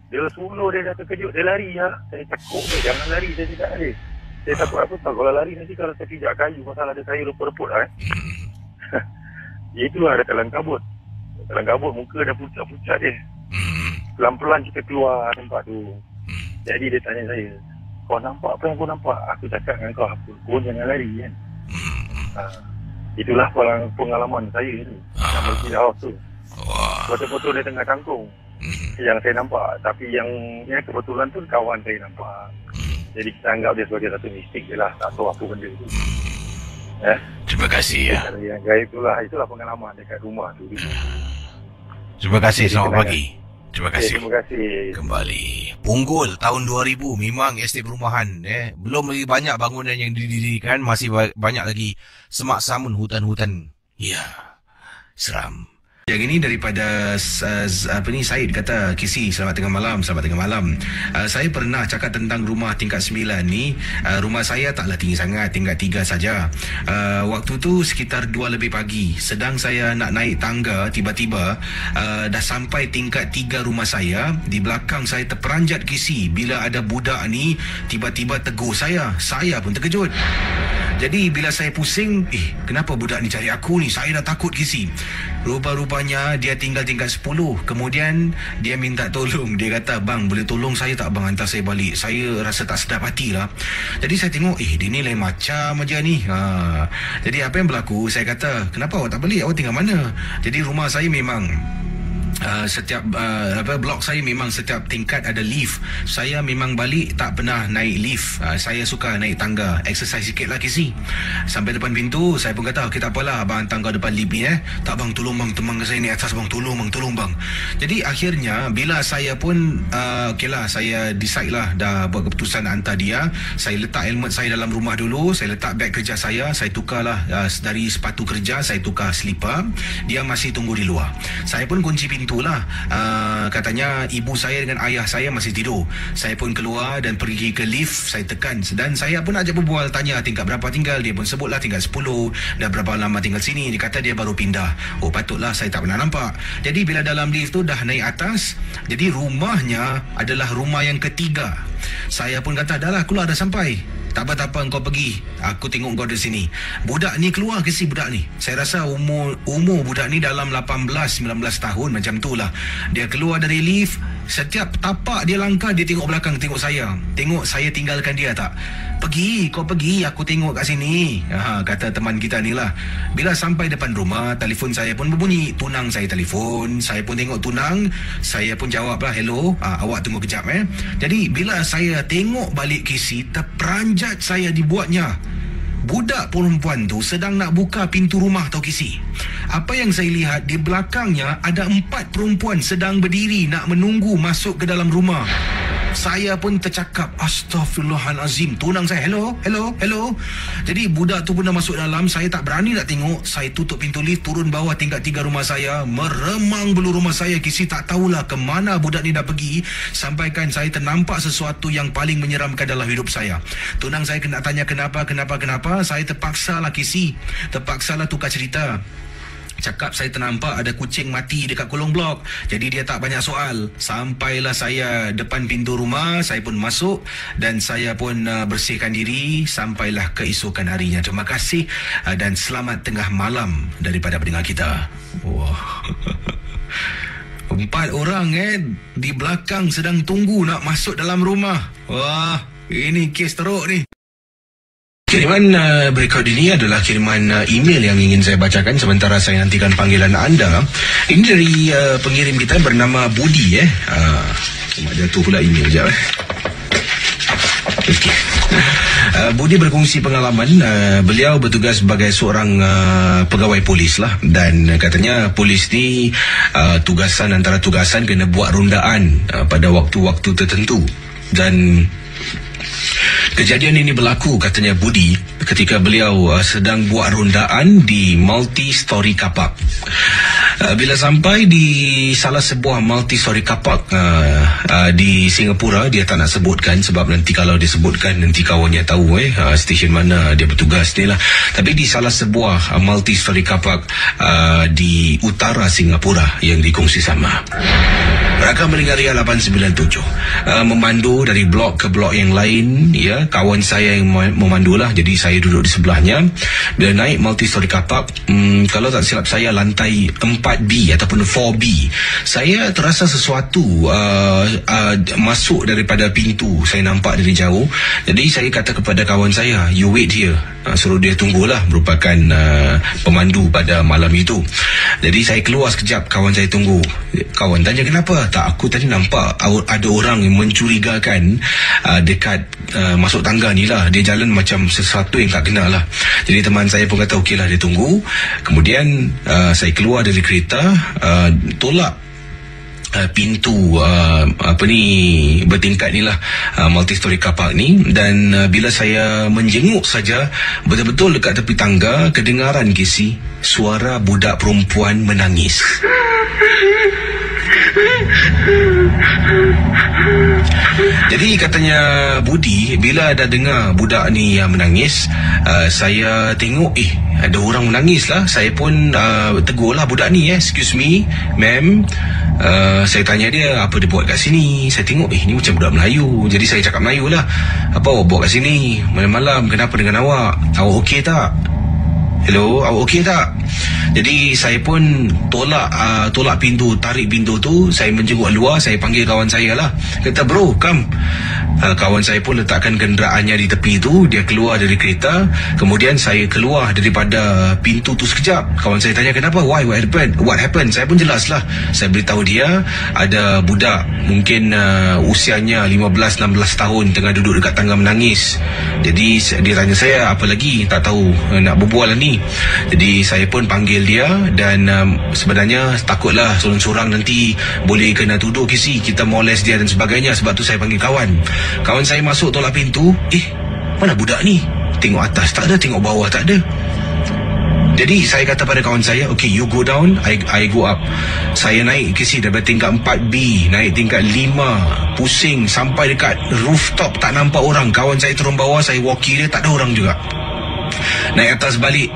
Speaker 2: Dia dah terkejut. Dia lari lah. Saya takut dia. Jangan lari. Saya tidak lari. Saya takut apa tau. Kalau lari nanti kalau saya pijak kayu. Pasal ada kayu reput-reput lah Itulah ada kalang kabut. Kalang kabut muka dah pucat-pucat dia. Pelan-pelan kita keluar tempat tu. Jadi dia tanya saya, kau nampak apa yang kau nampak? Aku cakap dengan kau apa? Kau jangan lari kan. Itulah pengalaman saya tu. Yang berkira tu. Betul-betul dia tengah kangkung. Yang saya nampak. Tapi yang kebetulan tu kawan saya nampak. Jadi kita anggap dia sebagai satu mistik je lah. Tak tahu apa benda tu.
Speaker 1: Terima kasih ya.
Speaker 2: Itulah pengalaman dekat rumah tu.
Speaker 1: Terima kasih. Selamat pagi. Terima kasih.
Speaker 2: Terima kasih.
Speaker 1: Kembali. Punggol tahun 2000 memang estet perumahan. Belum lagi banyak bangunan yang didirikan. Masih banyak lagi semak samun hutan-hutan. Ya, seram. Yang ini daripada Syed kata, Kisi, selamat tengah malam. Saya pernah cakap tentang rumah tingkat 9 ni. Rumah saya taklah tinggi sangat, tingkat 3 saja. Waktu tu sekitar 2 lebih pagi. Sedang saya nak naik tangga, tiba-tiba dah sampai tingkat 3 rumah saya. Di belakang saya terperanjat, Kisi, bila ada budak ni tiba-tiba tegur saya. Saya pun terkejut. Jadi bila saya pusing, kenapa budak ni cari aku ni? Saya dah takut, Kisi. Rupa-rupanya dia tinggal tingkat 10. Kemudian dia minta tolong. Dia kata, bang, boleh tolong saya tak bang, hantar saya balik? Saya rasa tak sedap hati lah. Jadi saya tengok, dia ni lain macam aja ni. Jadi apa yang berlaku? Saya kata, kenapa awak tak balik? Awak tinggal mana? Jadi rumah saya memang setiap blok saya memang setiap tingkat ada lift. Saya memang balik tak pernah naik lift. Saya suka naik tangga, exercise sikit lah, Kisi. Sampai depan pintu saya pun kata, okay, tak apalah abang tangga depan lift ni tak bang, tolong bang, teman saya ni atas bang, tolong bang. Jadi akhirnya bila saya pun okay lah, saya decide lah, dah buat keputusan hantar dia. Saya letak helmet saya dalam rumah dulu. Saya letak beg kerja saya tukar lah dari sepatu kerja, saya tukar slipper. Dia masih tunggu di luar. Saya pun kunci pintu lah. Katanya ibu saya dengan ayah saya masih tidur. Saya pun keluar dan pergi ke lift. Saya tekan dan saya pun ajak berbual, tanya tingkat berapa tinggal. Dia pun sebutlah tingkat 10. Dah berapa lama tinggal sini. Dia kata dia baru pindah. Oh, patutlah saya tak pernah nampak. Jadi bila dalam lift tu dah naik atas, jadi rumahnya adalah rumah yang ketiga. Saya pun kata, dah lah, keluar dah sampai. Tak apa, kau pergi. Aku tengok kau di sini. Budak ni keluar ke si budak ni? Saya rasa umur budak ni dalam 18-19 tahun macam tu lah. Dia keluar dari lift. Setiap tapak dia langkah, dia tengok belakang, tengok saya. Tengok saya tinggalkan dia tak? Kau pergi, aku tengok kat sini. Kata teman kita ni lah. Bila sampai depan rumah, telefon saya pun berbunyi. Tunang saya telefon. Saya pun tengok tunang. Saya pun jawab lah, hello, awak tunggu kejap Jadi bila saya tengok balik Kisi, terperanjat saya dibuatnya. Budak perempuan tu sedang nak buka pintu rumah tau, Kisi. Apa yang saya lihat, di belakangnya ada 4 perempuan sedang berdiri nak menunggu masuk ke dalam rumah. Saya pun tercakap, astaghfirullahalazim. Tunang saya, hello. Jadi budak tu pun dah masuk dalam. Saya tak berani nak tengok. Saya tutup pintu lift, turun bawah tingkat 3 rumah saya. Meremang bulu rumah saya, Kisi. Tak tahulah ke mana budak ni dah pergi. Sampaikan saya ternampak sesuatu yang paling menyeramkan dalam hidup saya. Tunang saya kena tanya kenapa. Saya terpaksa lah, Kisi. Terpaksa lah tukar cerita. Cakap saya ternampak ada kucing mati dekat kolong blok. Jadi dia tak banyak soal. Sampailah saya depan pintu rumah, saya pun masuk dan saya pun bersihkan diri sampailah keesokan harinya. Terima kasih dan selamat tengah malam daripada pendengar kita. Wah. 4 orang di belakang sedang tunggu nak masuk dalam rumah. Wah, ini kes teruk ni. Kiriman berikut ini adalah kiriman email yang ingin saya bacakan sementara saya nantikan panggilan anda. Ini dari pengirim kita bernama Budi. Cuma jatuh pula email sekejap. Okay. Budi berkongsi pengalaman. Beliau bertugas sebagai seorang pegawai polis lah, dan katanya polis ni antara tugasan kena buat rondaan pada waktu-waktu tertentu. Dan kejadian ini berlaku, katanya Budi, ketika beliau sedang buat rondaan di multi-story car park. Bila sampai di salah sebuah multi-story car park di Singapura, dia tak nak sebutkan sebab nanti kalau dia sebutkan nanti kawannya tahu stesen mana dia bertugas ni lah. Tapi di salah sebuah multi-story car park di utara Singapura yang dikongsi sama. Rakam mendengar Ria 897 memandu dari blok ke blok yang lain, ya, kawan saya yang memandu lah, jadi saya duduk di sebelahnya. Bila naik multi-story car park, kalau tak silap saya lantai 4B ataupun 4B, saya terasa sesuatu masuk daripada pintu. Saya nampak dari jauh. Jadi saya kata kepada kawan saya, you wait here. Suruh dia tunggulah, merupakan pemandu pada malam itu. Jadi saya keluar sekejap, kawan saya tunggu. Kawan tanya kenapa? Tak, aku tadi nampak ada orang yang mencurigakan dekat masuk tangga ni lah. Dia jalan macam sesuatu yang tak kenal lah. Jadi teman saya pun kata okey lah, dia tunggu. Kemudian saya keluar dari kereta, tolak pintu bertingkat ni lah, multi-story car park ni. Dan bila saya menjenguk saja, betul-betul dekat tepi tangga kedengaran Casey suara budak perempuan menangis. Jadi katanya Budi, bila ada dengar budak ni yang menangis, saya tengok ada orang menangis lah. Saya pun tegur lah budak ni, excuse me ma'am. Saya tanya dia apa dia buat kat sini. Saya tengok ni macam budak Melayu. Jadi saya cakap Melayu lah, apa awak buat kat sini malam-malam, kenapa dengan awak okey tak? Hello, awak okey tak? Jadi saya pun tolak pintu, tarik pintu tu. Saya menjenguk luar, saya panggil kawan saya lah. Kata bro, come. Kawan saya pun letakkan kenderaannya di tepi tu. Dia keluar dari kereta. Kemudian saya keluar daripada pintu tu sekejap. Kawan saya tanya kenapa? Why? What happened? Saya pun jelas lah. Saya beritahu dia ada budak mungkin usianya 15-16 tahun tengah duduk dekat tangga menangis. Jadi dia tanya saya apa lagi, tak tahu nak berbual lah ni. Jadi saya pun panggil dia. Dan sebenarnya takutlah sorang-sorang nanti boleh kena tuduh kita molest dia dan sebagainya. Sebab tu saya panggil kawan saya masuk tolak pintu. Mana budak ni? Tengok atas tak ada, tengok bawah tak ada. Jadi saya kata pada kawan saya, okay, you go down, I go up. Saya naik daripada tingkat 4B, naik tingkat 5, pusing sampai dekat rooftop, tak nampak orang. Kawan saya turun bawah, saya walkie dia, tak ada orang juga. Naik atas balik,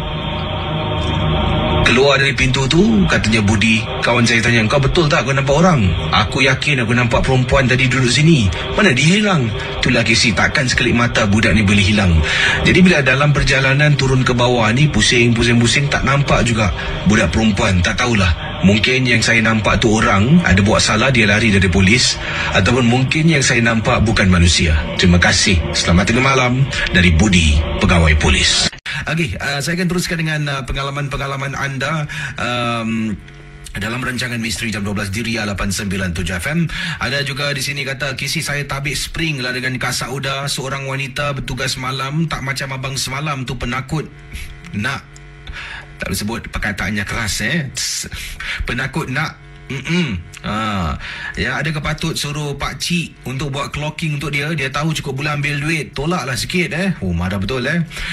Speaker 1: keluar dari pintu tu, katanya Budi, kawan saya tanya, kau betul tak kau nampak orang? Aku yakin aku nampak perempuan tadi duduk sini. Mana dia hilang? Itulah Casey, takkan sekelip mata budak ni boleh hilang. Jadi bila dalam perjalanan turun ke bawah ni, pusing, tak nampak juga budak perempuan. Tak tahulah, mungkin yang saya nampak tu orang ada buat salah, dia lari dari polis, ataupun mungkin yang saya nampak bukan manusia. Terima kasih. Selamat tengah malam dari Budi, pegawai polis. Okey, saya akan teruskan dengan pengalaman-pengalaman anda dalam rancangan Misteri Jam 12 di Ria 897 FM. Ada juga di sini kata, Casey, saya tabik spring lah dengan Kak Sauda, seorang wanita bertugas malam, tak macam abang semalam tu penakut. Nak, tak boleh sebut perkataannya keras penakut nak. Ya, adakah patut suruh Pak Cik untuk buat clocking untuk dia? Dia tahu cukup bulan ambil duit, tolaklah sikit. Marah betul.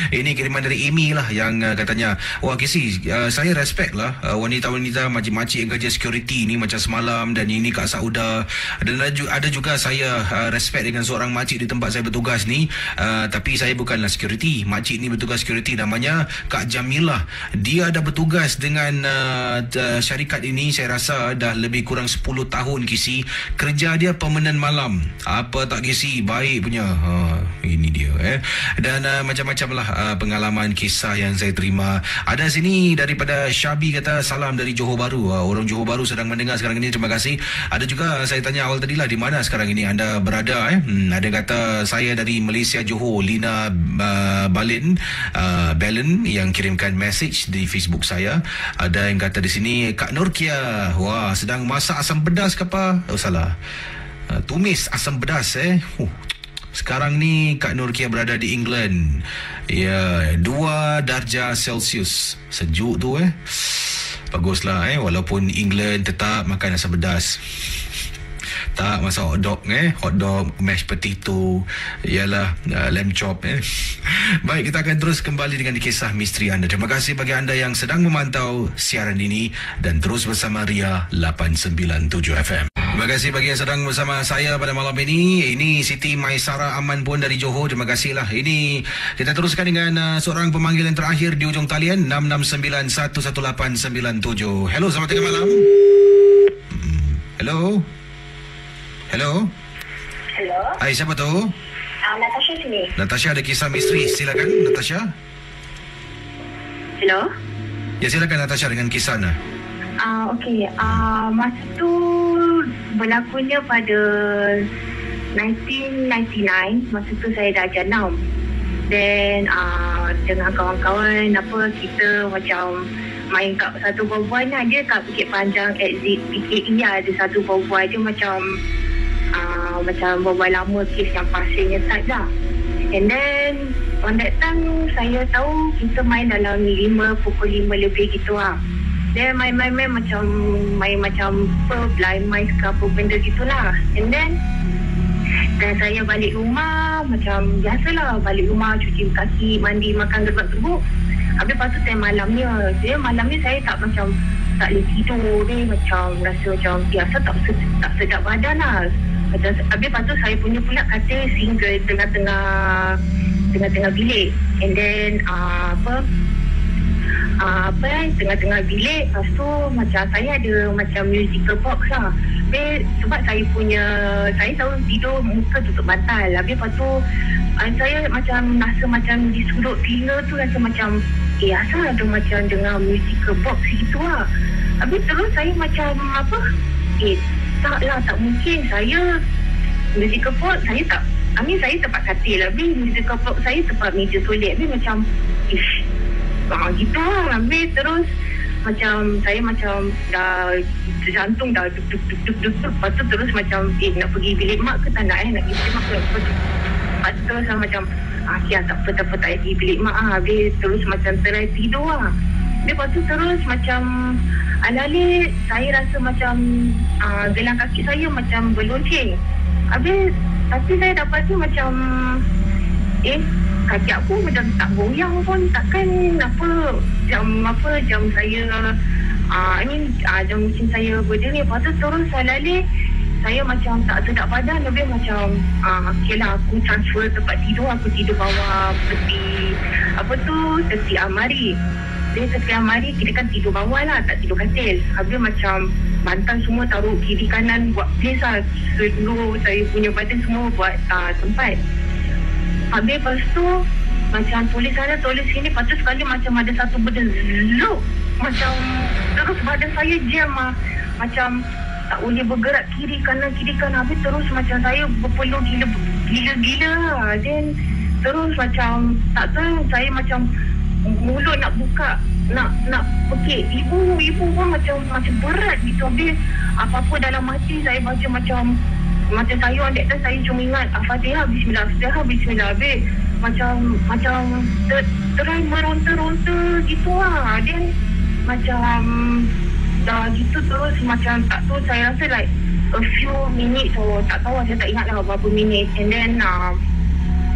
Speaker 1: Ini kiriman dari Amy lah yang katanya, wah Casey, saya respect lah wanita-wanita makcik-makcik yang kerja security ni macam semalam, dan ini Kak Sauda. Dan ada juga saya respect dengan seorang makcik di tempat saya bertugas ni, tapi saya bukanlah security. Makcik ni bertugas security, namanya Kak Jamilah. Dia ada bertugas dengan syarikat ini saya rasa dah lebih kurang 10 tahun Kisi. Kerja dia permanent malam. Apa tak Kisi? Baik punya. Ini dia Dan macam-macam lah pengalaman kisah yang saya terima. Ada sini daripada Syabi kata salam dari Johor Bahru. Orang Johor Bahru sedang mendengar sekarang ini. Terima kasih. Ada juga saya tanya awal tadi lah, di mana sekarang ini anda berada Ada kata saya dari Malaysia Johor, Lina Balin yang kirimkan message di Facebook saya. Ada yang kata di sini Kak Nurkia, wah sedang masak asam pedas ke apa? Oh salah. Tumis asam pedas Sekarang ni Kak Nurkia berada di England. Ya, 2 darjah Celsius. Sejuk tu Baguslah walaupun England tetap makan asam pedas. Tak masak hotdog hotdog, mashed potato, ialah lamb chop Baik, kita akan terus kembali dengan kisah misteri anda. Terima kasih bagi anda yang sedang memantau siaran ini dan terus bersama Ria 897 FM. Terima kasih bagi yang sedang bersama saya pada malam ini. Ini Siti Maisara Aman pun dari Johor. Terima kasihlah. Ini kita teruskan dengan seorang pemanggil yang terakhir di ujung talian 669-11897. Hello, selamat tengah malam. Hello. Hello.
Speaker 3: Hello.
Speaker 1: Hai, siapa tu?
Speaker 3: Natasha sini.
Speaker 1: Natasha, ada kisah misteri. Silakan Natasha.
Speaker 3: Hello.
Speaker 1: Ya, silakan Natasha dengan kisah anda.
Speaker 3: Okey. Masa tu berlakunya pada 1999. Masa tu saya dah ajar 6. Then dengan kawan-kawan kita macam main kat satu buah-buah ni, dia kat Bukit Panjang exit PKE ada satu buah-buah dia macam buah-buah lama, kes yang pasirnya type lah. And then on that time saya tahu kita main dalam pukul 5 lebih gitu lah. Then main macam blind mice ke apa benda gitulah. And then saya balik rumah macam biasalah, balik rumah cuci kaki, mandi, makan gebak-gebuk. Habis lepas tu malam ni saya tak boleh tidur ni, macam rasa macam biasa tak sedap badan lah. Habis lepas tu saya punya pula katil single tengah-tengah bilik. And then tengah-tengah bilik, lepas tu macam saya ada macam musical box lah. Habis sebab saya tahu tidur muka tutup bantal. Habis lepas tu saya macam rasa macam di sudut telinga tu rasa macam asal ada macam dengar musical box gitu lah. Habis terus saya macam tak mungkin saya musical box saya tak, saya tempat katil, habis musical box saya tempat meja toilet. Habis macam gitu lah. Habis terus macam saya macam dah jantung dah duk. Lepas tu terus macam nak pergi bilik mak ke tak nak nak pergi bilik mak ke. Lepas tu saya macam tak apa tak pergi bilik mak Habis terus macam terai tidur lah. Lepas tu terus macam alih-alih saya rasa macam gelang kaki saya macam berlonceng. Habis tapi saya dapati macam kaki aku macam tak goyang pun, takkan jam saya jam mesin saya berdiri. Lepas tu terus alih-alih saya macam tak sedap badan. Lebih macam okeylah, aku transfer tempat tidur, aku tidur bawah tepi almari. Dia tepi almari, kita kan tidur bawah lah, tak tidur katil. Habis macam bantal semua taruh kiri kanan, buat place lah. Seluruh saya punya badan semua buat tempat. Habis lepas tu macam tulis sana tulis sini. Lepas tu sekali macam ada satu benda zeluk, macam terus badan saya jam macam tak boleh bergerak kiri kanan. Habis terus macam saya berpeluh gila-gila lah. Then terus macam tak tahu, saya macam mulut nak buka, nak pekik. Ibu pun macam berat gitu. Habis apa-apa dalam hati saya baca macam saya on that time saya cuma ingat Al-Fatihah, Bismillah. Habis macam terai meronta-ronta gitu lah. Then macam dah gitu terus macam tak tahu, saya rasa like a few minutes tak tahu, saya tak ingat lah berapa minit. And then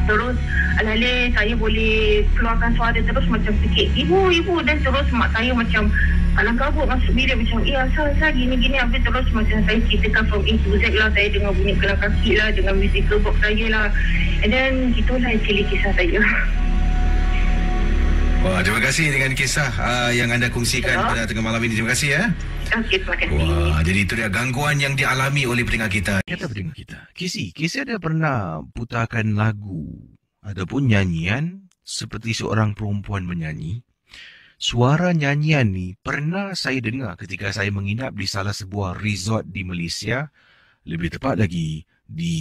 Speaker 3: terus alih-alih saya boleh keluarkan suara terus macam sikit ibu. Dan terus mak saya macam alang kabut masuk bilik macam asal gini. Habis terus macam saya ceritakan from A to Z lah. Saya dengar bunyi gelang kaki lah, dengan musical box saya lah. And then gitulah actually kisah saya.
Speaker 1: Wah, terima kasih dengan kisah yang anda kongsikan pada tengah malam ini. Terima kasih ya.
Speaker 3: Okey, terima kasih.
Speaker 1: Wah, jadi itu dia gangguan yang dialami oleh pendengar kita. Kata pendengar kita, Casey ada pernah putarkan lagu ataupun nyanyian seperti seorang perempuan menyanyi. Suara nyanyian ni pernah saya dengar ketika saya menginap di salah sebuah resort di Malaysia. Lebih tepat lagi, di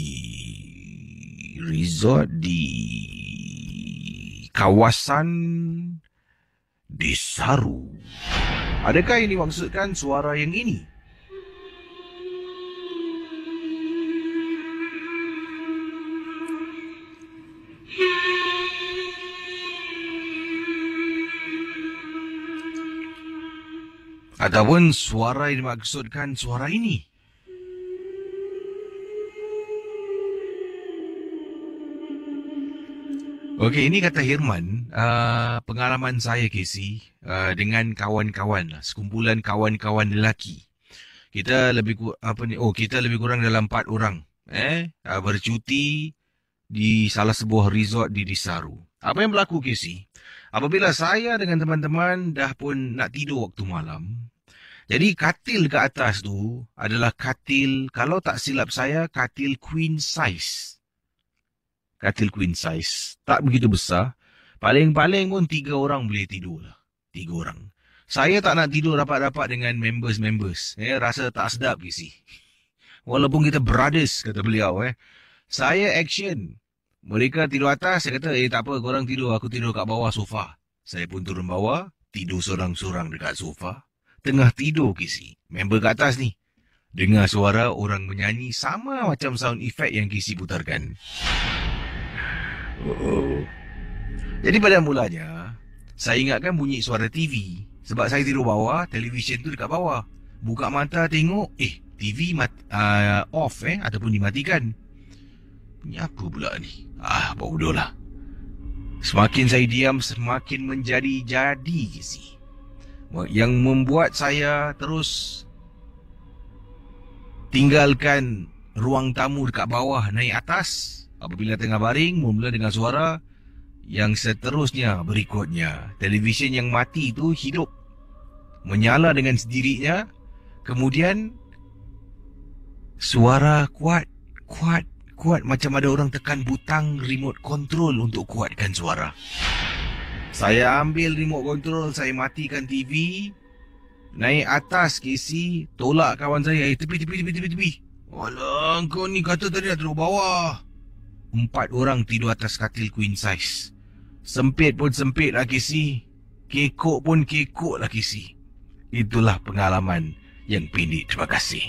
Speaker 1: resort di kawasan Desaru. Adakah ini maksudkan suara yang ini? Ataupun suara yang dimaksudkan suara ini? Okey, ini kata Hirman, pengalaman saya, Casey, dengan kawan-kawan lah, sekumpulan kawan-kawan lelaki. Kita lebih kurang dalam 4 orang, bercuti di salah sebuah resort di Desaru. Apa yang berlaku, Casey? Apabila saya dengan teman-teman dah pun nak tidur waktu malam, jadi katil ke atas tu adalah katil, kalau tak silap saya, katil queen size. Katil queen size. Tak begitu besar. Paling-paling pun 3 orang boleh tidur lah. 3 orang. Saya tak nak tidur rapat-rapat dengan members. Rasa tak sedap ke sih. Walaupun kita brothers, kata beliau. Saya action. Mereka tidur atas, saya kata, tak apa, korang tidur. Aku tidur kat bawah sofa. Saya pun turun bawah, tidur sorang-sorang dekat sofa. Tengah tidur ke sih. Member kat atas ni. Dengar suara orang menyanyi sama macam sound effect yang Casey putarkan. Jadi pada mulanya, saya ingatkan bunyi suara TV. Sebab saya tidur bawah, televisyen tu dekat bawah. Buka mata tengok, TV off ataupun dimatikan. Ini apa pula ni? Bodoh lah. Semakin saya diam, semakin menjadi-jadi sih. Yang membuat saya terus tinggalkan ruang tamu dekat bawah, naik atas. Apabila tengah baring, mula dengan suara yang seterusnya berikutnya. Televisyen yang mati itu hidup. Menyala dengan sendirinya. Kemudian, suara kuat macam ada orang tekan butang remote control untuk kuatkan suara. Saya ambil remote control, saya matikan TV. Naik atas, Casey, tolak kawan saya. Tepi. Alah, kau ni kata tadi nak duduk bawah. 4 orang tidur atas katil queen size. Sempit pun sempit lah, Casey. Kekok pun kekok lah, Casey. Itulah pengalaman yang pendek. Terima kasih.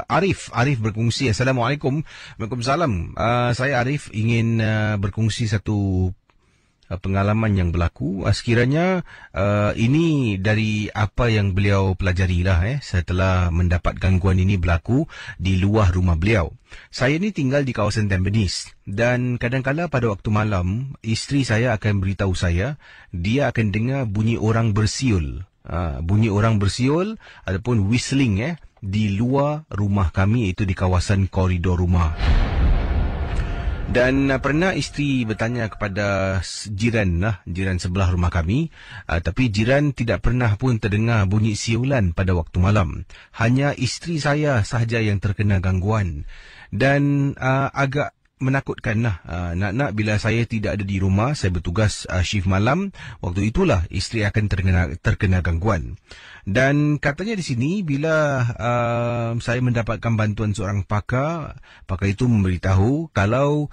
Speaker 1: Arif berkongsi. Assalamualaikum. Waalaikumsalam. Saya Arif ingin berkongsi satu pengalaman yang berlaku. Sekiranya ini dari apa yang beliau pelajari lah setelah mendapat gangguan ini berlaku di luar rumah beliau. Saya ni tinggal di kawasan Tampines dan kadang-kala pada waktu malam isteri saya akan beritahu saya dia akan dengar bunyi orang bersiul. Bunyi orang bersiul ataupun whistling di luar rumah kami, itu di kawasan koridor rumah. Dan pernah isteri bertanya kepada jiran sebelah rumah kami, tapi jiran tidak pernah pun terdengar bunyi siulan pada waktu malam. Hanya isteri saya sahaja yang terkena gangguan. Dan agak menakutkan lah. Nak bila saya tidak ada di rumah, saya bertugas shift malam, waktu itulah isteri akan terkena gangguan. Dan katanya di sini bila saya mendapatkan bantuan seorang pakar itu memberitahu kalau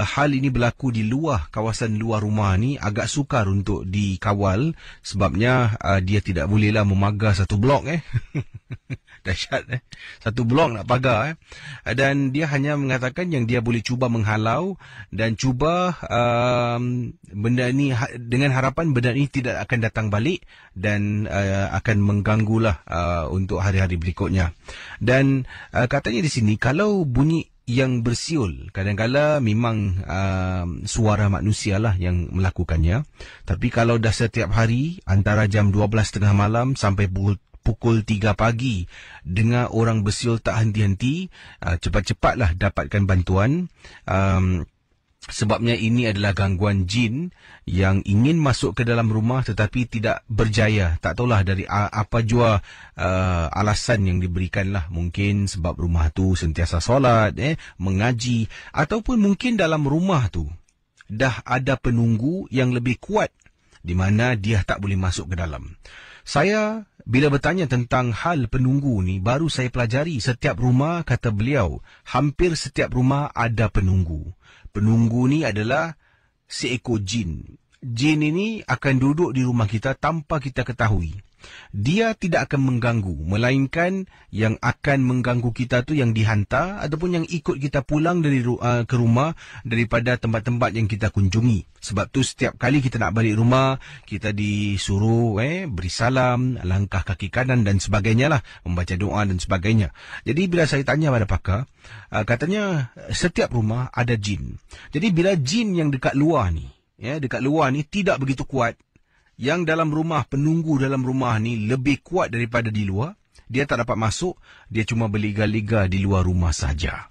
Speaker 1: hal ini berlaku di luar kawasan luar rumah ni agak sukar untuk dikawal sebabnya dia tidak bolehlah memagar satu blok dahsyat satu blok nak pagar dan dia hanya mengatakan yang dia boleh cuba menghalau dan cuba benda ni dengan harapan benda ni tidak akan datang balik dan akan mengganggulah untuk hari-hari berikutnya. Dan katanya di sini kalau bunyi yang bersiul kadang-kala memang suara manusia lah yang melakukannya, tapi kalau dah setiap hari antara jam 12:30 malam sampai pukul 3 pagi dengar orang bersiul tak henti-henti, cepat-cepatlah dapatkan bantuan. Sebabnya ini adalah gangguan jin yang ingin masuk ke dalam rumah tetapi tidak berjaya. Tak tahulah dari apa jua alasan yang diberikanlah. Mungkin sebab rumah tu sentiasa solat, mengaji, ataupun mungkin dalam rumah tu dah ada penunggu yang lebih kuat di mana dia tak boleh masuk ke dalam. Saya bila bertanya tentang hal penunggu ni, baru saya pelajari setiap rumah, kata beliau, hampir setiap rumah ada penunggu. Penunggu ni adalah seekor jin. Jin ini akan duduk di rumah kita tanpa kita ketahui. Dia tidak akan mengganggu, melainkan yang akan mengganggu kita tu yang dihantar ataupun yang ikut kita pulang dari ke rumah daripada tempat-tempat yang kita kunjungi. Sebab tu setiap kali kita nak balik rumah, kita disuruh beri salam, langkah kaki kanan dan sebagainya lah, membaca doa dan sebagainya. Jadi bila saya tanya pada pakar, katanya setiap rumah ada jin. Jadi bila jin yang dekat luar ni tidak begitu kuat, yang dalam rumah, penunggu dalam rumah ni lebih kuat daripada di luar, dia tak dapat masuk, dia cuma berliga-liga di luar rumah saja.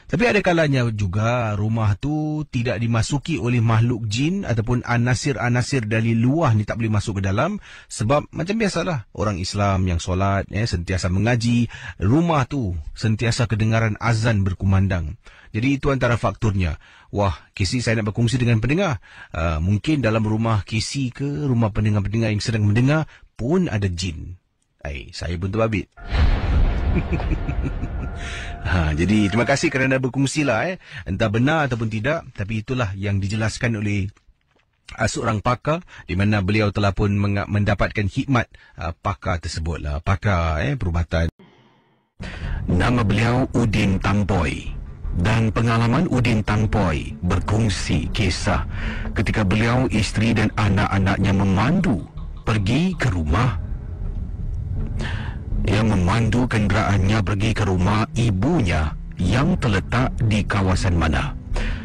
Speaker 1: Tapi ada kalanya juga rumah tu tidak dimasuki oleh makhluk jin ataupun anasir-anasir dari luar ni tak boleh masuk ke dalam, sebab macam biasalah orang Islam yang solat, sentiasa mengaji, rumah tu sentiasa kedengaran azan berkumandang. Jadi itu antara faktornya. Wah, KC saya nak berkongsi dengan pendengar. Mungkin dalam rumah KC ke rumah pendengar-pendengar yang sedang mendengar pun ada jin. Saya pun terbabit. Jadi terima kasih kerana berkongsilah. Entah benar ataupun tidak, tapi itulah yang dijelaskan oleh seorang pakar, di mana beliau telah pun mendapatkan khidmat pakar tersebutlah, pakar perubatan. Nama beliau Udin Tampoy. Dan pengalaman Udin Tampoy berkongsi kisah ketika beliau, isteri dan anak-anaknya memandu pergi ke rumah. Ia memandu kenderaannya pergi ke rumah ibunya yang terletak di kawasan mana?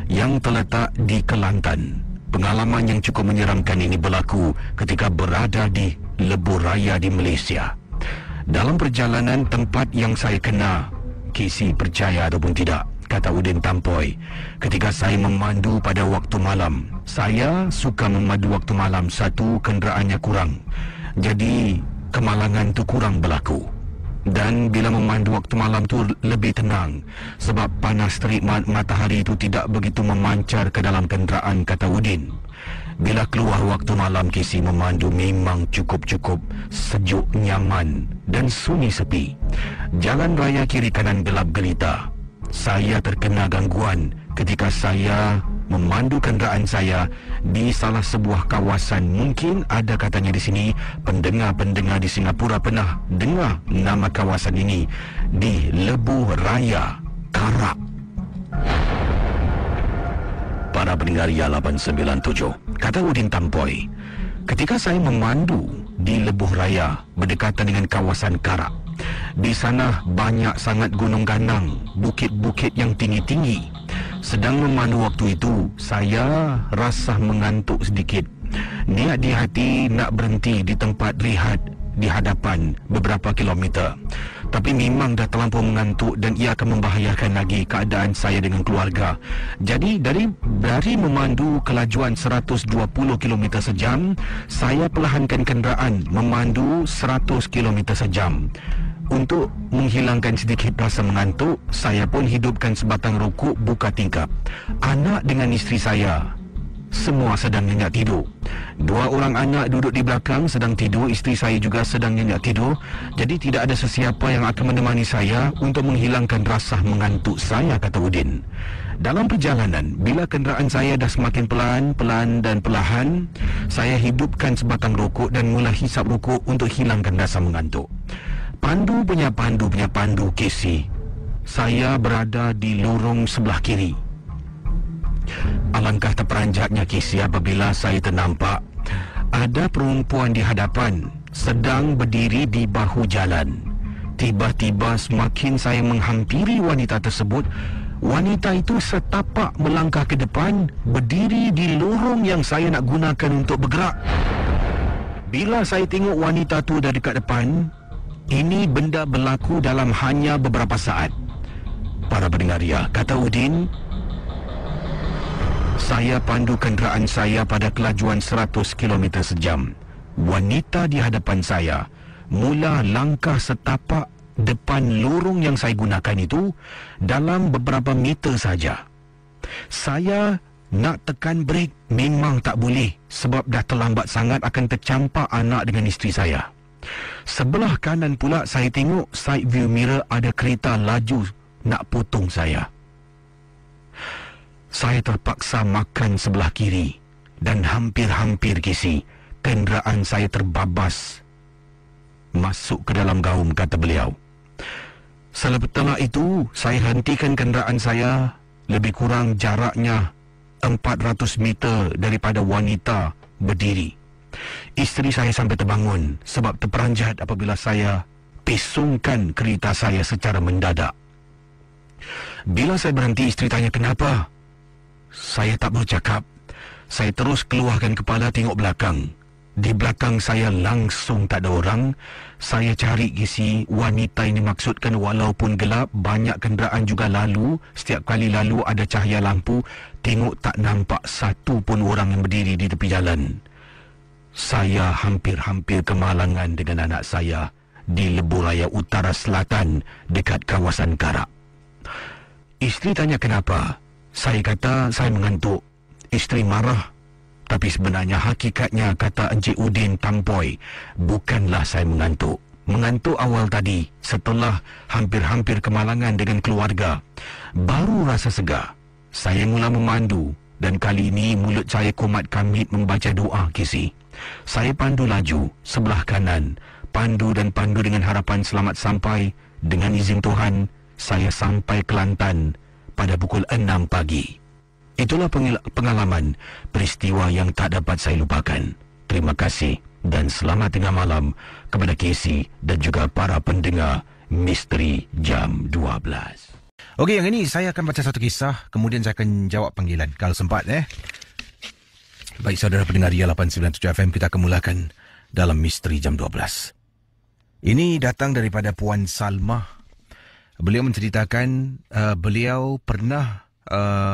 Speaker 1: Yang terletak di Kelantan. Pengalaman yang cukup menyeramkan ini berlaku ketika berada di Lebuh Raya di Malaysia. Dalam perjalanan tempat yang saya kena, KC percaya ataupun tidak, kata Udin Tampoy, ketika saya memandu pada waktu malam. Saya suka memandu waktu malam, satu, kenderaannya kurang, jadi kemalangan tu kurang berlaku. Dan bila memandu waktu malam tu lebih tenang, sebab panas terik matahari itu tidak begitu memancar ke dalam kenderaan, kata Udin. Bila keluar waktu malam, KC memandu memang cukup-cukup sejuk, nyaman dan sunyi sepi. Jalan raya kiri kanan gelap gelita. Saya terkena gangguan ketika saya memandu kenderaan saya di salah sebuah kawasan. Mungkin ada katanya di sini pendengar-pendengar di Singapura pernah dengar nama kawasan ini, di Lebuh Raya, Karak. Para pendengar Ria 897, kata Udin Tampoy, ketika saya memandu di Lebuh Raya berdekatan dengan kawasan Karak, di sana banyak sangat gunung ganang, bukit-bukit yang tinggi-tinggi. Sedang memandu waktu itu, saya rasa mengantuk sedikit. Niat di hati nak berhenti di tempat rehat di hadapan beberapa kilometer. Tapi memang dah terlampau mengantuk dan ia akan membahayakan lagi keadaan saya dengan keluarga. Jadi dari memandu kelajuan 120 km sejam, saya perlahankan kenderaan memandu 100 km sejam. Untuk menghilangkan sedikit rasa mengantuk, saya pun hidupkan sebatang rokok buka tingkap. Anak dengan isteri saya semua sedang nyenyak tidur. 2 orang anak duduk di belakang sedang tidur, isteri saya juga sedang nyenyak tidur. Jadi tidak ada sesiapa yang akan menemani saya untuk menghilangkan rasa mengantuk saya, kata Udin. Dalam perjalanan, bila kenderaan saya dah semakin pelan dan perlahan, saya hidupkan sebatang rokok dan mula hisap rokok untuk hilangkan rasa mengantuk. Pandu punya pandu KC. Saya berada di lorong sebelah kiri. Alangkah terperanjatnya KC apabila saya ternampak ada perempuan di hadapan sedang berdiri di bahu jalan. Tiba-tiba semakin saya menghampiri wanita tersebut, wanita itu setapak melangkah ke depan, berdiri di lorong yang saya nak gunakan untuk bergerak. Bila saya tengok wanita tu dari dekat depan, ini benda berlaku dalam hanya beberapa saat. Para pendengar Ria, kata Udin,
Speaker 4: Saya pandu kenderaan saya pada kelajuan 100 km sejam. Wanita di hadapan saya mula langkah setapak depan lorong yang saya gunakan itu dalam beberapa meter saja. Saya nak tekan brek memang tak boleh sebab dah terlambat sangat akan tercampak anak dengan isteri saya. Sebelah kanan pula saya tengok side view mirror ada kereta laju nak potong saya. Saya terpaksa makan sebelah kiri dan hampir-hampir kisi kenderaan saya terbabas masuk ke dalam gaum, kata beliau. Setelah itu saya hentikan kenderaan saya lebih kurang jaraknya 400 meter daripada wanita berdiri. Isteri saya sampai terbangun sebab terperanjat apabila saya pesongkan kereta saya secara mendadak. Bila saya berhenti, isteri tanya kenapa. Saya tak bercakap. Saya terus keluarkan kepala tengok belakang. Di belakang saya langsung tak ada orang. Saya cari isi wanita ini maksudkan walaupun gelap, banyak kenderaan juga lalu. Setiap kali lalu ada cahaya lampu. Tengok tak nampak satu pun orang yang berdiri di tepi jalan. Saya hampir-hampir kemalangan dengan anak saya di Lebuh Raya Utara Selatan dekat kawasan Karak. Isteri tanya kenapa. Saya kata saya mengantuk. Isteri marah. Tapi sebenarnya hakikatnya, kata Encik Udin Tampoy, bukanlah saya mengantuk. Mengantuk awal tadi setelah hampir-hampir kemalangan dengan keluarga. Baru rasa segar. Saya mula memandu dan kali ini mulut saya kumat kamit membaca doa kisi. Saya pandu laju sebelah kanan. Pandu dengan harapan selamat sampai. Dengan izin Tuhan, saya sampai Kelantan pada pukul 6 pagi. Itulah pengalaman peristiwa yang tak dapat saya lupakan. Terima kasih dan selamat tengah malam kepada Casey dan juga para pendengar Misteri Jam 12.
Speaker 1: Okey, yang ini saya akan baca satu kisah, kemudian saya akan jawab panggilan kalau sempat. Baik, saudara pendengar Ria 897 FM, kita akan mulakan dalam Misteri Jam 12. Ini datang daripada Puan Salma. Beliau menceritakan beliau pernah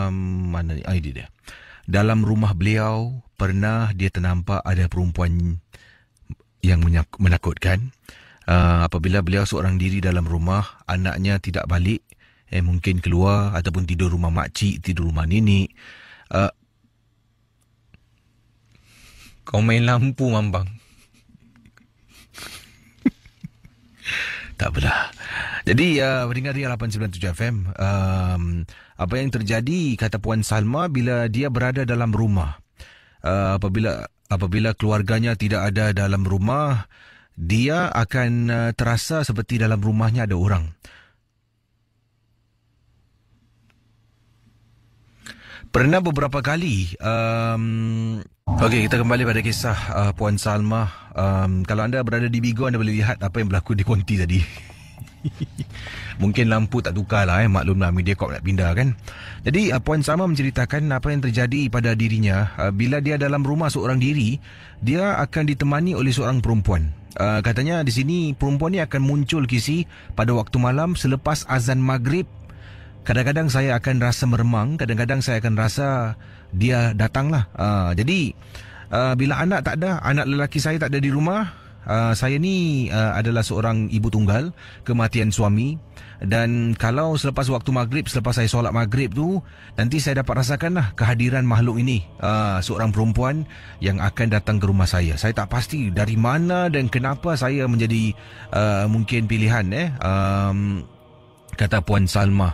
Speaker 1: mana ni? Ini dia. Dalam rumah beliau pernah dia ternampak ada perempuan yang menakutkan. Apabila beliau seorang diri dalam rumah, anaknya tidak balik, mungkin keluar ataupun tidur rumah makcik, tidur rumah nenek. Kau main lampu, Mambang. Tak apalah. Jadi, pendengar Ria 897 FM, apa yang terjadi, kata Puan Salma, bila dia berada dalam rumah, apabila keluarganya tidak ada dalam rumah, dia akan terasa seperti dalam rumahnya ada orang. Pernah beberapa kali. Okey, kita kembali pada kisah Puan Salma. Kalau anda berada di Bigo, anda boleh lihat apa yang berlaku di konti tadi. Mungkin lampu tak tukar lah, maklumlah Mediacorp nak pindah kan. Jadi Puan Salma menceritakan apa yang terjadi pada dirinya. Bila dia dalam rumah seorang diri, dia akan ditemani oleh seorang perempuan. Katanya di sini perempuan ni akan muncul kisi pada waktu malam selepas azan maghrib. Kadang-kadang saya akan rasa meremang, kadang-kadang saya akan rasa dia datanglah. Jadi bila anak tak ada, anak lelaki saya tak ada di rumah, saya ni adalah seorang ibu tunggal, kematian suami. Dan kalau selepas waktu maghrib, selepas saya solat maghrib tu, nanti saya dapat rasakanlah kehadiran makhluk ini, seorang perempuan yang akan datang ke rumah saya. Saya tak pasti dari mana dan kenapa saya menjadi mungkin pilihan kata Puan Salma.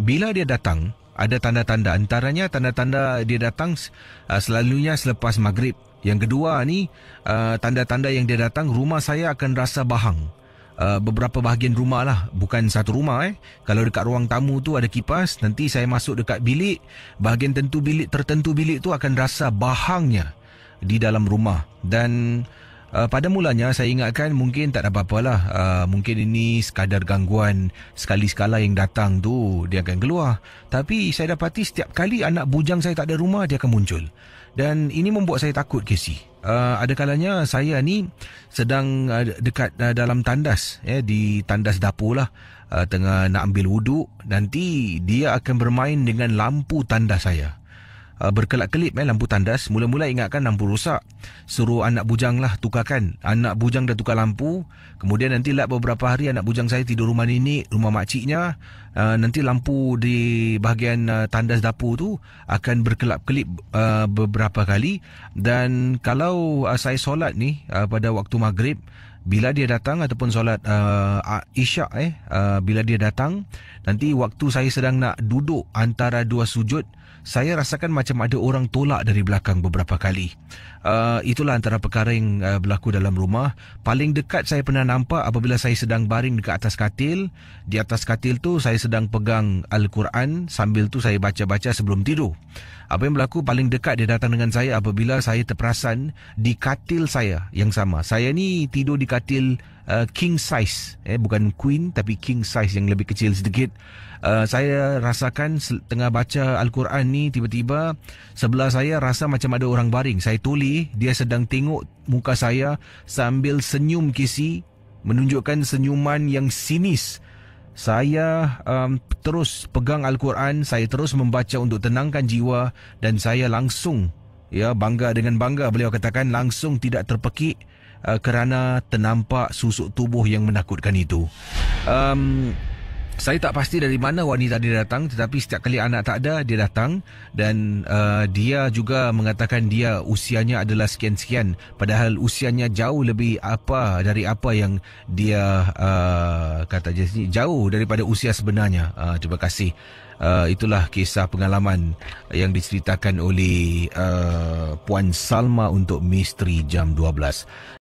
Speaker 1: Bila dia datang, ada tanda-tanda. Antaranya tanda-tanda dia datang selalunya selepas maghrib. Yang kedua ni, tanda-tanda yang dia datang, rumah saya akan rasa bahang. Beberapa bahagian rumah lah, bukan satu rumah. Kalau dekat ruang tamu tu ada kipas, nanti saya masuk dekat bilik, bahagian tertentu bilik tu akan rasa bahangnya di dalam rumah. Dan pada mulanya saya ingatkan mungkin tak ada apa-apalah, mungkin ini sekadar gangguan sekali-sekala yang datang tu dia akan keluar. Tapi saya dapati setiap kali anak bujang saya tak ada rumah, dia akan muncul.
Speaker 4: Dan ini membuat saya takut, Casey. Ada kalanya saya ni sedang dekat dalam tandas, di tandas dapur lah, tengah nak ambil wuduk. Nanti dia akan bermain dengan lampu tandas saya. Berkelap-kelip lampu tandas. Mula-mula ingatkan lampu rosak, suruh anak bujang lah tukarkan. Anak bujang dah tukar lampu. Kemudian nanti beberapa hari anak bujang saya tidur rumah nenek, rumah makciknya. Nanti lampu di bahagian tandas dapur tu akan berkelap-kelip beberapa kali. Dan kalau saya solat ni pada waktu maghrib, bila dia datang ataupun solat isyak bila dia datang, nanti waktu saya sedang nak duduk antara dua sujud, saya rasakan macam ada orang tolak dari belakang beberapa kali. Itulah antara perkara yang berlaku dalam rumah. Paling dekat saya pernah nampak apabila saya sedang baring dekat atas katil. Di atas katil tu saya sedang pegang Al-Quran, sambil tu saya baca-baca sebelum tidur. Apa yang berlaku paling dekat dia datang dengan saya apabila saya terperasan di katil saya yang sama. Saya ni tidur di katil king size, bukan queen tapi king size yang lebih kecil sedikit. Saya rasakan tengah baca Al-Quran ni, tiba-tiba sebelah saya rasa macam ada orang baring. Saya tuli, dia sedang tengok muka saya sambil senyum, Casey, menunjukkan senyuman yang sinis. Saya terus pegang Al-Quran, saya terus membaca untuk tenangkan jiwa, dan saya langsung, dengan bangga beliau katakan, langsung tidak terpekik kerana ternampak susuk tubuh yang menakutkan itu. Saya tak pasti dari mana wanita dia datang, tetapi setiap kali anak tak ada, dia datang. Dan dia juga mengatakan dia usianya adalah sekian-sekian, padahal usianya jauh lebih dari apa yang dia kata je sini, jauh daripada usia sebenarnya. Terima kasih. Itulah kisah pengalaman yang diceritakan oleh Puan Salma untuk Misteri Jam 12.